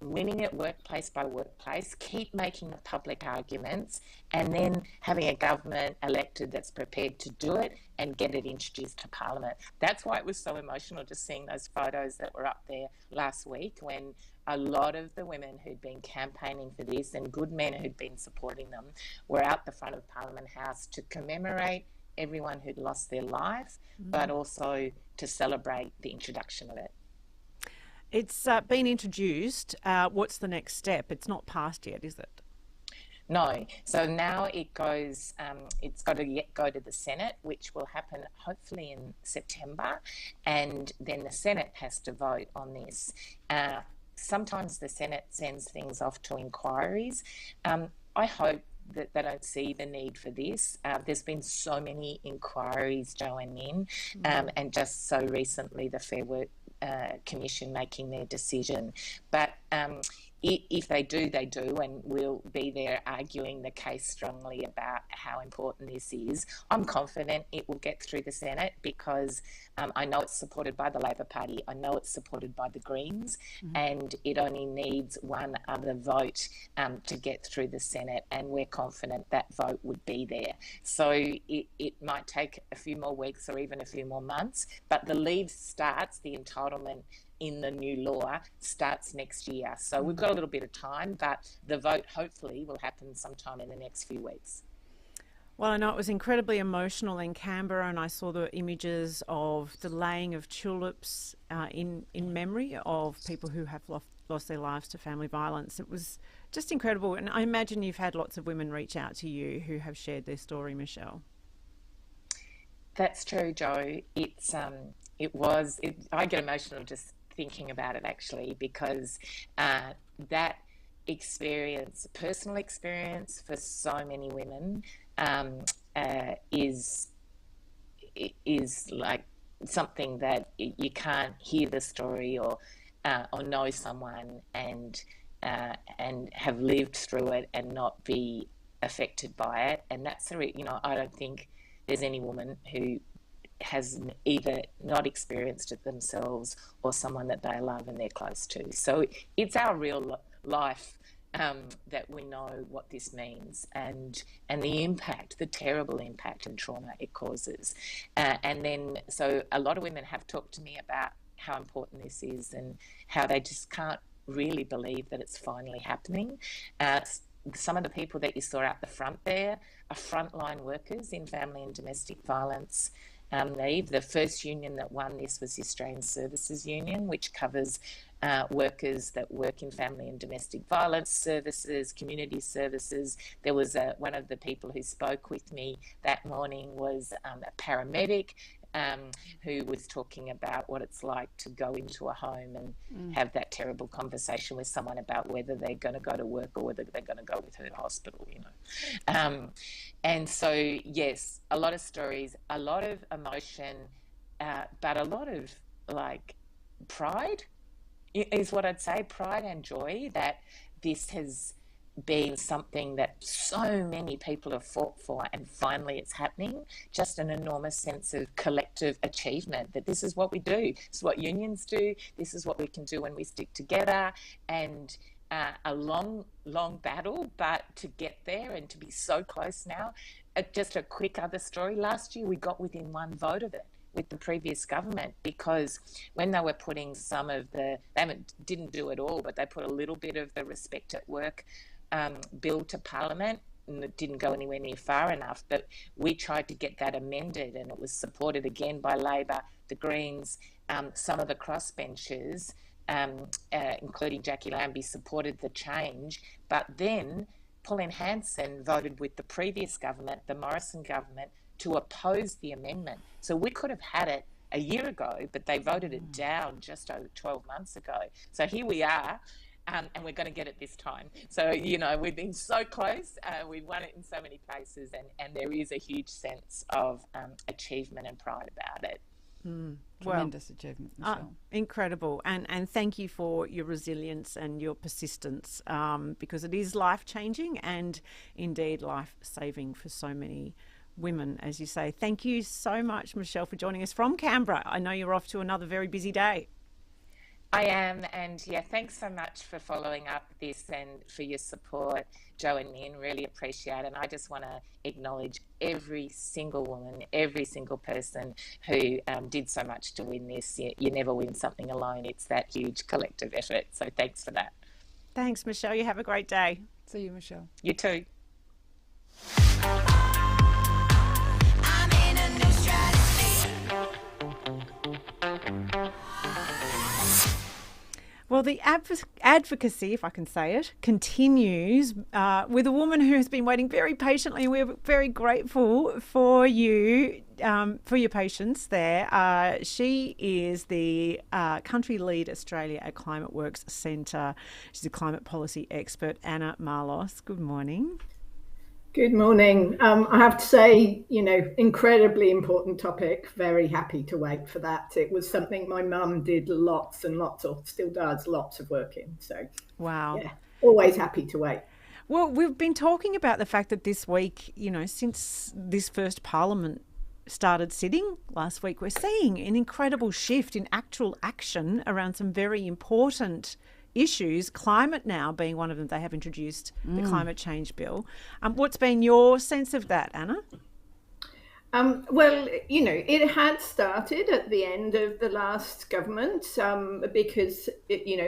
winning it workplace by workplace, keep making the public arguments, and then having a government elected that's prepared to do it and get it introduced to Parliament. That's why it was so emotional just seeing those photos that were up there last week, when a lot of the women who'd been campaigning for this and good men who'd been supporting them were out the front of Parliament House to commemorate everyone who'd lost their life, but also to celebrate the introduction of it. It's been introduced. What's the next step? It's not passed yet, is it? No. So now it goes, it's got to go to the Senate, which will happen hopefully in September. And then the Senate has to vote on this. Sometimes the Senate sends things off to inquiries. I hope that they don't see the need for this. There's been so many inquiries, Jo and Min, and just so recently the Fair Work Commission making their decision. But if they do, they do, and we'll be there arguing the case strongly about how important this is. I'm confident it will get through the Senate because I know it's supported by the Labor Party, I know it's supported by the Greens, and it only needs one other vote to get through the Senate, and we're confident that vote would be there. So it might take a few more weeks or even a few more months, but the leave starts, the entitlement in the new law starts next year. So we've got a little bit of time, but the vote hopefully will happen sometime in the next few weeks. Well, I know it was incredibly emotional in Canberra, and I saw the images of the laying of tulips in memory of people who have lost their lives to family violence. It was just incredible, and I imagine you've had lots of women reach out to you who have shared their story, Michele. That's true, Jo. I get emotional just thinking about it, actually, because that experience, personal experience for so many women, is like something that you can't hear the story or know someone and have lived through it and not be affected by it. And that's I don't think there's any woman who has either not experienced it themselves or someone that they love and they're close to. So it's our real life that we know what this means and the impact, the terrible impact and trauma it causes. And then, so a lot of women have talked to me about how important this is and how they just can't really believe that it's finally happening. Some of the people that you saw out the front there are frontline workers in family and domestic violence. The first union that won this was the Australian Services Union, which covers workers that work in family and domestic violence services, community services. There was one of the people who spoke with me that morning was a paramedic who was talking about what it's like to go into a home and have that terrible conversation with someone about whether they're going to go to work or whether they're going to go with her to hospital, And so, yes, a lot of stories, a lot of emotion, but a lot of pride is what I'd say, pride and joy that this has been something that so many people have fought for and finally it's happening. Just an enormous sense of collective achievement that this is what we do, this is what unions do, this is what we can do when we stick together, and a long battle, but to get there and to be so close now. Just a quick other story, last year we got within one vote of it with the previous government, because when they were putting they didn't do it all, but they put a little bit of the Respect at Work bill to Parliament, and it didn't go anywhere near far enough, but we tried to get that amended and it was supported again by Labor, the Greens, some of the crossbenchers, including Jackie Lambie, supported the change, but then Pauline Hanson voted with the previous government, the Morrison government, to oppose the amendment. So we could have had it a year ago, but they voted it down just over 12 months ago. So here we are, and we're going to get it this time. So, we've been so close. We've won it in so many places, and there is a huge sense of achievement and pride about it. Tremendous achievement, Michele. Incredible. And thank you for your resilience and your persistence, because it is life-changing and indeed life-saving for so many women, as you say. Thank you so much, Michele, for joining us from Canberra. I know you're off to another very busy day. I am, and thanks so much for following up this and for your support, Jo and Min. Really appreciate it. And I just want to acknowledge every single woman, every single person who did so much to win this. You never win something alone. It's that huge collective effort. So thanks for that. Thanks, Michele. You have a great day. See you, Michele. You too. Well, the advocacy, if I can say it, continues with a woman who has been waiting very patiently, and we're very grateful for you, for your patience there. She is the country lead Australia at ClimateWorks Centre. She's a climate policy expert, Anna Malos. Good morning. Good morning. I have to say, incredibly important topic. Very happy to wait for that. It was something my mum did lots and lots of, still does lots of work in. So, wow. Yeah, always happy to wait. Well, we've been talking about the fact that this week, since this first Parliament started sitting last week, we're seeing an incredible shift in actual action around some very important issues, climate now being one of them. They have introduced the climate change bill. What's been your sense of that, Anna? Well, it had started at the end of the last government because,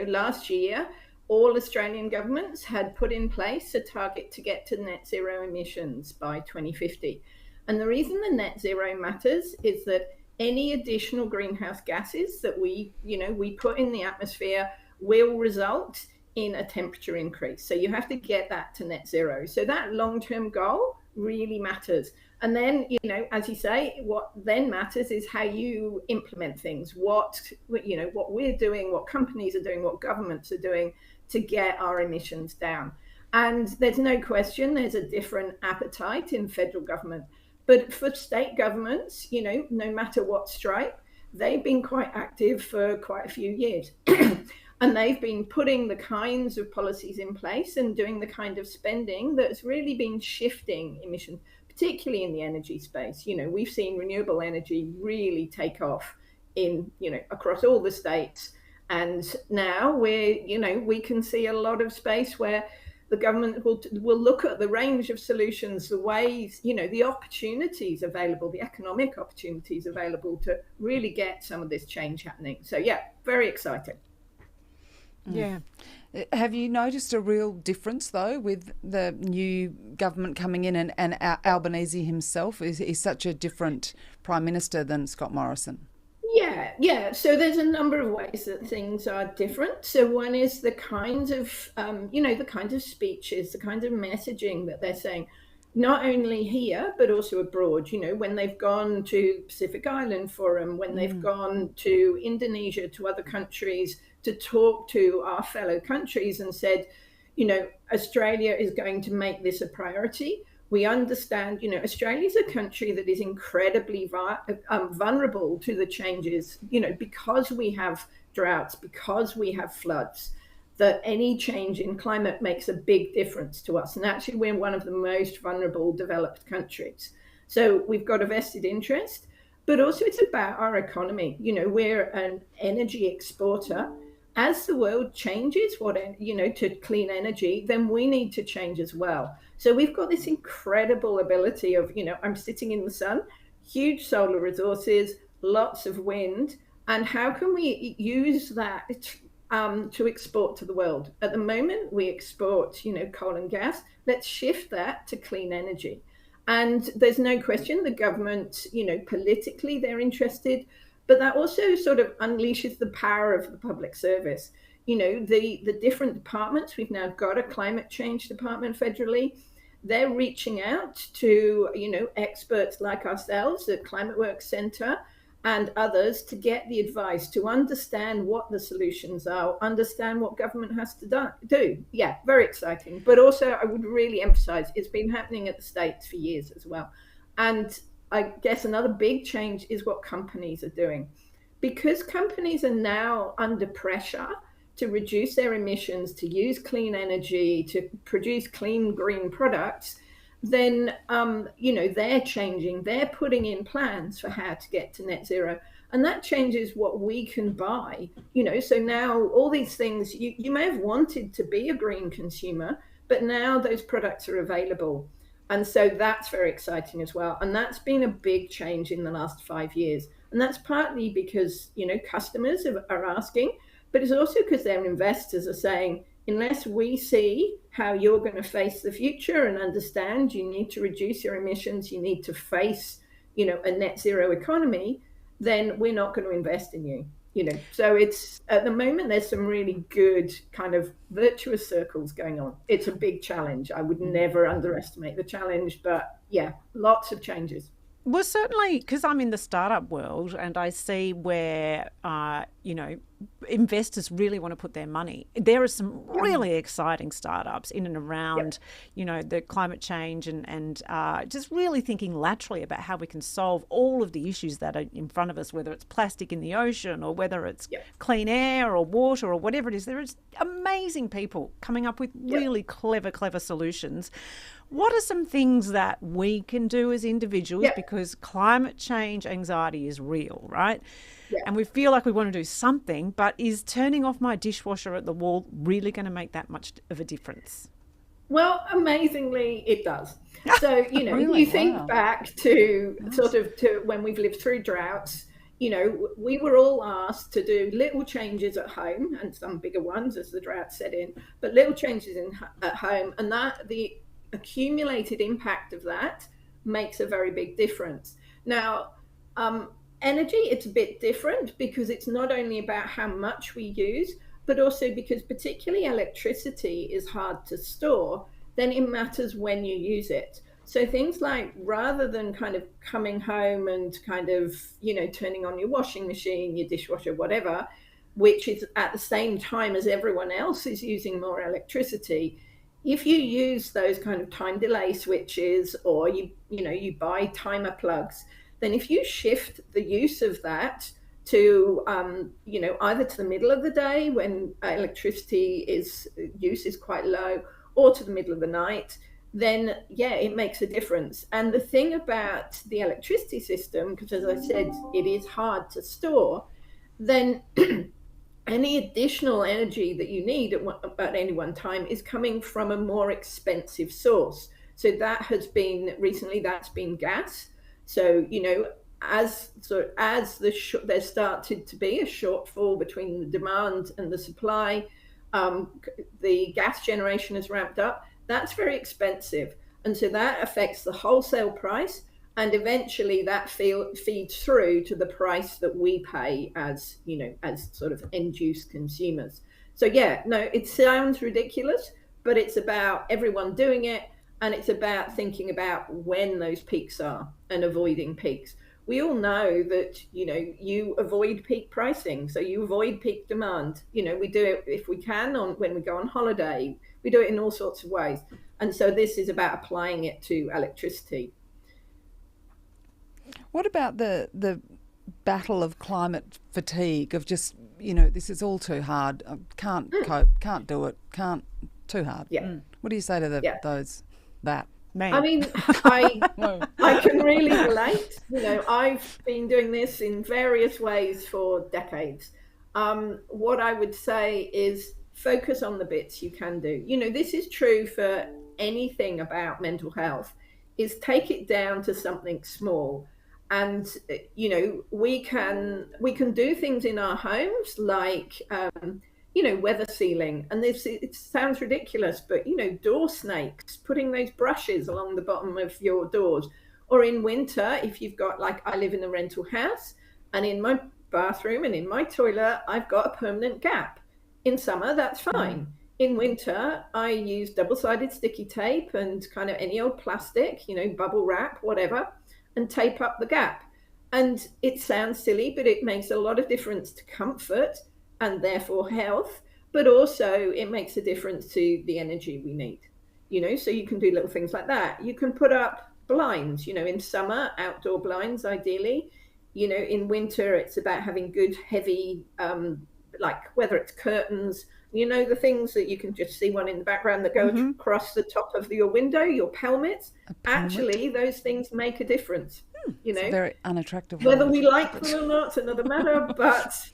last year all Australian governments had put in place a target to get to net zero emissions by 2050. And the reason the net zero matters is that any additional greenhouse gases that we put in the atmosphere will result in a temperature increase. So you have to get that to net zero. So that long-term goal really matters. And then, as you say, what then matters is how you implement things, what we're doing, what companies are doing, what governments are doing to get our emissions down. And there's no question there's a different appetite in federal government. But for state governments, no matter what stripe, they've been quite active for quite a few years. And they've been putting the kinds of policies in place and doing the kind of spending that's really been shifting emissions, particularly in the energy space. We've seen renewable energy really take off across all the states. And now we can see a lot of space where the government will look at the range of solutions, the ways, the opportunities available, the economic opportunities available to really get some of this change happening. So, yeah, very exciting. Yeah. Have you noticed a real difference, though, with the new government coming in and Albanese himself? He's such a different Prime Minister than Scott Morrison. Yeah. So there's a number of ways that things are different. So one is the kinds of, the kinds of speeches, the kinds of messaging that they're saying, not only here, but also abroad, when they've gone to Pacific Island Forum, when they've gone to Indonesia, to other countries, to talk to our fellow countries and said, Australia is going to make this a priority. We understand, Australia is a country that is incredibly vulnerable to the changes, because we have droughts, because we have floods, that any change in climate makes a big difference to us. And actually, we're one of the most vulnerable developed countries. So we've got a vested interest, but also it's about our economy. We're an energy exporter. As the world changes, to clean energy, then we need to change as well. So we've got this incredible ability of, I'm sitting in the sun, huge solar resources, lots of wind, and how can we use that to export to the world? At the moment, we export, coal and gas. Let's shift that to clean energy. And there's no question the government, politically they're interested, but that also sort of unleashes the power of the public service. The different departments, we've now got a climate change department federally. They're reaching out to, experts like ourselves at ClimateWorks Centre and others to get the advice, to understand what the solutions are, understand what government has to do. Yeah, very exciting. But also, I would really emphasise, it's been happening at the States for years as well. And I guess another big change is what companies are doing. Because companies are now under pressure to reduce their emissions, to use clean energy, to produce clean green products, then, they're changing, they're putting in plans for how to get to net zero. And that changes what we can buy, so now all these things, you may have wanted to be a green consumer, but now those products are available. And so that's very exciting as well. And that's been a big change in the last 5 years. And that's partly because, customers are asking, but it's also because their investors are saying, unless we see how you're going to face the future and understand you need to reduce your emissions, you need to face, a net zero economy, then we're not going to invest in you. So it's, at the moment, there's some really good kind of virtuous circles going on. It's a big challenge. I would never underestimate the challenge, but yeah, lots of changes. Well, certainly, because I'm in the startup world and I see where, investors really want to put their money. There are some really exciting startups in and around, the climate change and just really thinking laterally about how we can solve all of the issues that are in front of us, whether it's plastic in the ocean or whether it's clean air or water or whatever it is. There is amazing people coming up with really clever solutions. What are some things that we can do as individuals? Because climate change anxiety is real, right? And we feel like we want to do something, but is turning off my dishwasher at the wall really going to make that much of a difference? Well, amazingly, it does. So, really? You think back to sort of to when we've lived through droughts, we were all asked to do little changes at home, and some bigger ones as the drought set in, but little changes at home, and that the accumulated impact of that makes a very big difference. Now, energy, it's a bit different because it's not only about how much we use, but also because particularly electricity is hard to store, then it matters when you use it. So things like, rather than kind of coming home and kind of, turning on your washing machine, your dishwasher, whatever, which is at the same time as everyone else is using more electricity, if you use those kind of time delay switches, or you buy timer plugs, then if you shift the use of that to, either to the middle of the day when electricity use is quite low, or to the middle of the night, then it makes a difference. And the thing about the electricity system, because as I said, it is hard to store, then any additional energy that you need at any one time is coming from a more expensive source. So that's been gas. So, as there started to be a shortfall between the demand and the supply, the gas generation has ramped up. That's very expensive. And so that affects the wholesale price. And eventually that feeds through to the price that we pay as sort of end-use consumers. So it sounds ridiculous, but it's about everyone doing it. And it's about thinking about when those peaks are and avoiding peaks. We all know that, you avoid peak pricing. So you avoid peak demand. We do it if we can when we go on holiday. We do it in all sorts of ways. And so this is about applying it to electricity. What about the battle of climate fatigue, of just, this is all too hard, can't cope, can't do it, too hard? Yeah. What do you say to that? I mean, I can really relate. I've been doing this in various ways for decades. What I would say is focus on the bits you can do. This is true for anything about mental health, is take it down to something small. And, we can do things in our homes like, weather sealing. And it sounds ridiculous, but, door snakes, putting those brushes along the bottom of your doors. Or in winter, if you've got, I live in a rental house, and in my bathroom and in my toilet, I've got a permanent gap. In summer, that's fine. In winter, I use double-sided sticky tape and kind of any old plastic, bubble wrap, whatever, and tape up the gap. And it sounds silly, but it makes a lot of difference to comfort and therefore health, but also it makes a difference to the energy we need. So you can do little things like that. You can put up blinds, in summer, outdoor blinds, ideally. In winter, it's about having good, heavy, whether it's curtains, the things that you can just see one in the background that go across the top of your window, your pelmets. Actually, those things make a difference. It's a very unattractive. Whether we like them or not, it's another matter. But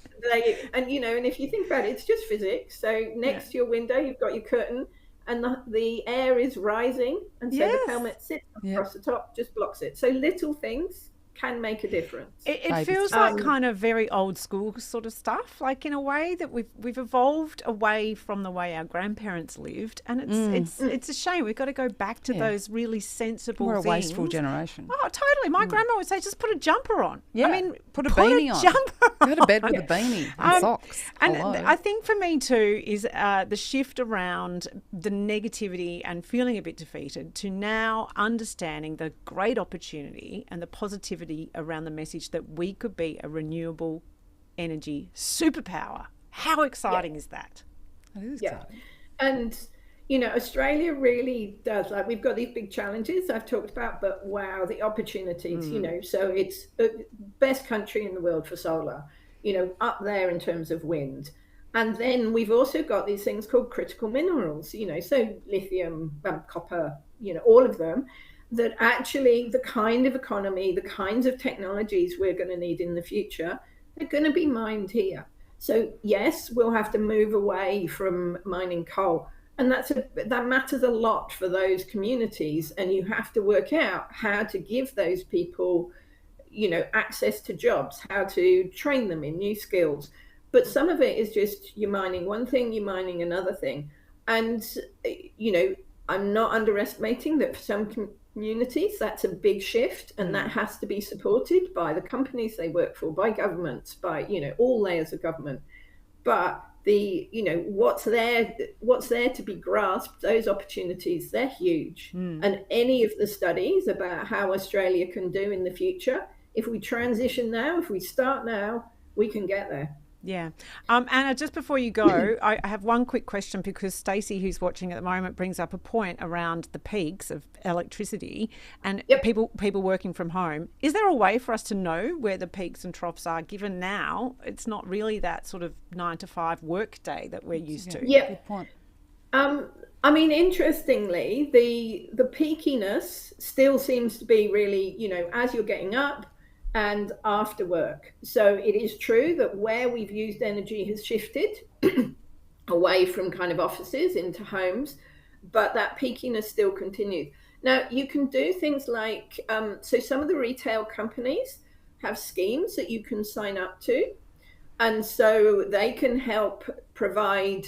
and if you think about it, it's just physics. So next to your window, you've got your curtain, and the air is rising, and so the pelmet sits across the top, just blocks it. So little things can make a difference. It feels like kind of very old school sort of stuff, like in a way that we've evolved away from the way our grandparents lived, and it's a shame. We've got to go back to those really sensible We're things. We're a wasteful generation. Oh, totally. My grandma would say, just put a jumper on. Yeah. I mean, put a beanie on. Jumper Go to bed with a beanie and socks. And I think for me too is the shift around the negativity and feeling a bit defeated to now understanding the great opportunity and the positivity around the message that we could be a renewable energy superpower. How exciting is that? It is exciting. And Australia really does, we've got these big challenges I've talked about, but wow, the opportunities, so it's the best country in the world for solar, up there in terms of wind. And then we've also got these things called critical minerals, so lithium, copper, all of them, that actually the kind of economy, the kinds of technologies we're going to need in the future, they're going to be mined here. So yes, we'll have to move away from mining coal. And that matters a lot for those communities. And you have to work out how to give those people, access to jobs, how to train them in new skills. But some of it is just you're mining one thing, you're mining another thing. And, I'm not underestimating that for some communities, that's a big shift, and that has to be supported by the companies they work for, by governments, by, all layers of government. But what's there to be grasped, those opportunities, they're huge. And any of the studies about how Australia can do in the future, if we transition now, if we start now, we can get there. Yeah. Anna, just before you go, I have one quick question, because Stacey, who's watching at the moment, brings up a point around the peaks of electricity and people working from home. Is there a way for us to know where the peaks and troughs are, given now it's not really that sort of 9 to 5 work day that we're used to? Yeah. Good point. Interestingly, the peakiness still seems to be really, as you're getting up and after work. So it is true that where we've used energy has shifted away from kind of offices into homes, but that peakiness still continues. Now, you can do things like, so some of the retail companies have schemes that you can sign up to. And so they can help provide,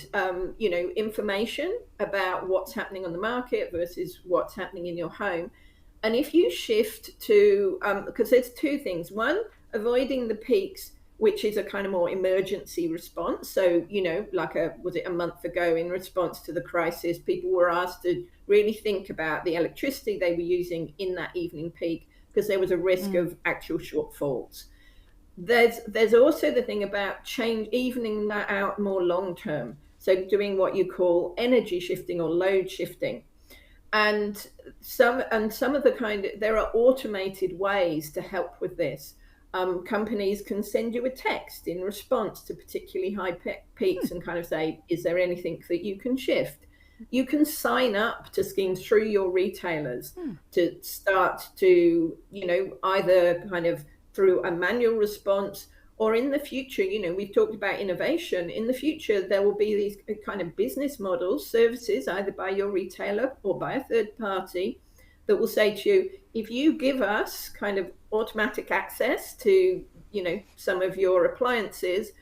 information about what's happening on the market versus what's happening in your home. And if you shift to, because there's two things. One, avoiding the peaks, which is a kind of more emergency response. So, was it a month ago, in response to the crisis, people were asked to really think about the electricity they were using in that evening peak, because there was a risk of actual shortfalls. There's also the thing about evening that out more long term. So doing what you call energy shifting or load shifting. And some of the there are automated ways to help with this. Companies can send you a text in response to particularly high peaks and kind of say, is there anything that you can shift? You can sign up to schemes through your retailers to start to, either kind of through a manual response, or in the future, we've talked about innovation. In the future, there will be these kind of business models, services, either by your retailer or by a third party, that will say to you, if you give us kind of automatic access to, some of your appliances,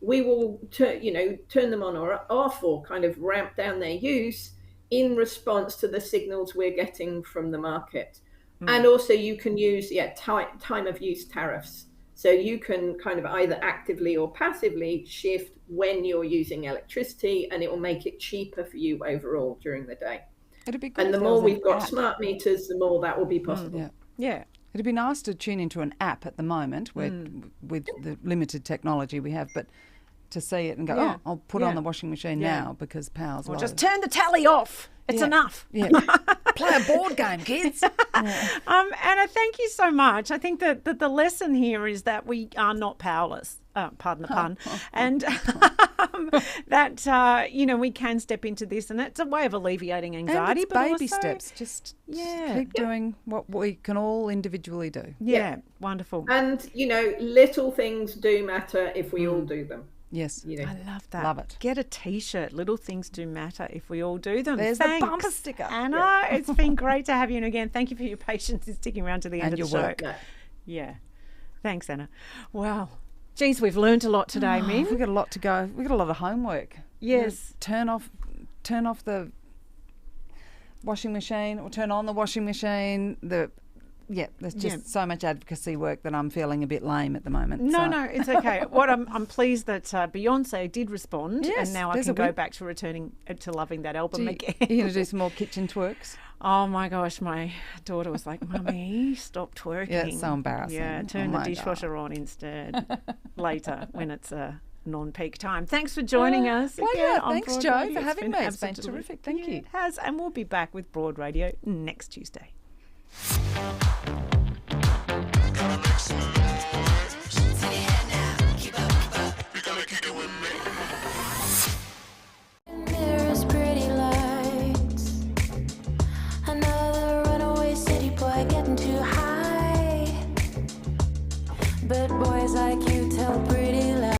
we will, turn them on or off, or kind of ramp down their use in response to the signals we're getting from the market. And also you can use time of use tariffs. So you can kind of either actively or passively shift when you're using electricity, and it will make it cheaper for you overall during the day. It'd be good. And the more we've got smart meters, the more that will be possible. Yeah. It'd be nice to tune into an app at the moment with the limited technology we have, but to see it and go, I'll put on the washing machine now because power's low. Or just turn the tally off. It's enough. Yeah. Play a board game, kids. Anna, thank you so much. I think that the lesson here is that we are not powerless, pardon the pun, and that, we can step into this, and it's a way of alleviating anxiety. And it's baby steps. Just keep doing what we can all individually do. Yeah, wonderful. And, little things do matter if we all do them. Yes. I love that. Love it. Get a T-shirt. Little things do matter if we all do them. There's the bumper sticker. Anna, it's been great to have you. And again, thank you for your patience in sticking around to the end of the show. Work. Yeah. Thanks, Anna. Wow. Geez, we've learned a lot today, Min. We've got a lot to go. We've got a lot of homework. Yes. Turn off the washing machine, or turn on the washing machine. There's just so much advocacy work that I'm feeling a bit lame at the moment. No, it's okay. I'm pleased that Beyonce did respond, and now I can go back to returning to loving that album again. You're going to do some more kitchen twerks? Oh my gosh, my daughter was like, "Mummy, stop twerking." Yeah, it's so embarrassing. Yeah, turn the dishwasher on instead later when it's a non-peak time. Thanks for joining us. Thanks, Jo, for having me. It's been terrific. Thank you. It has, and we'll be back with Broad Radio next Tuesday. Next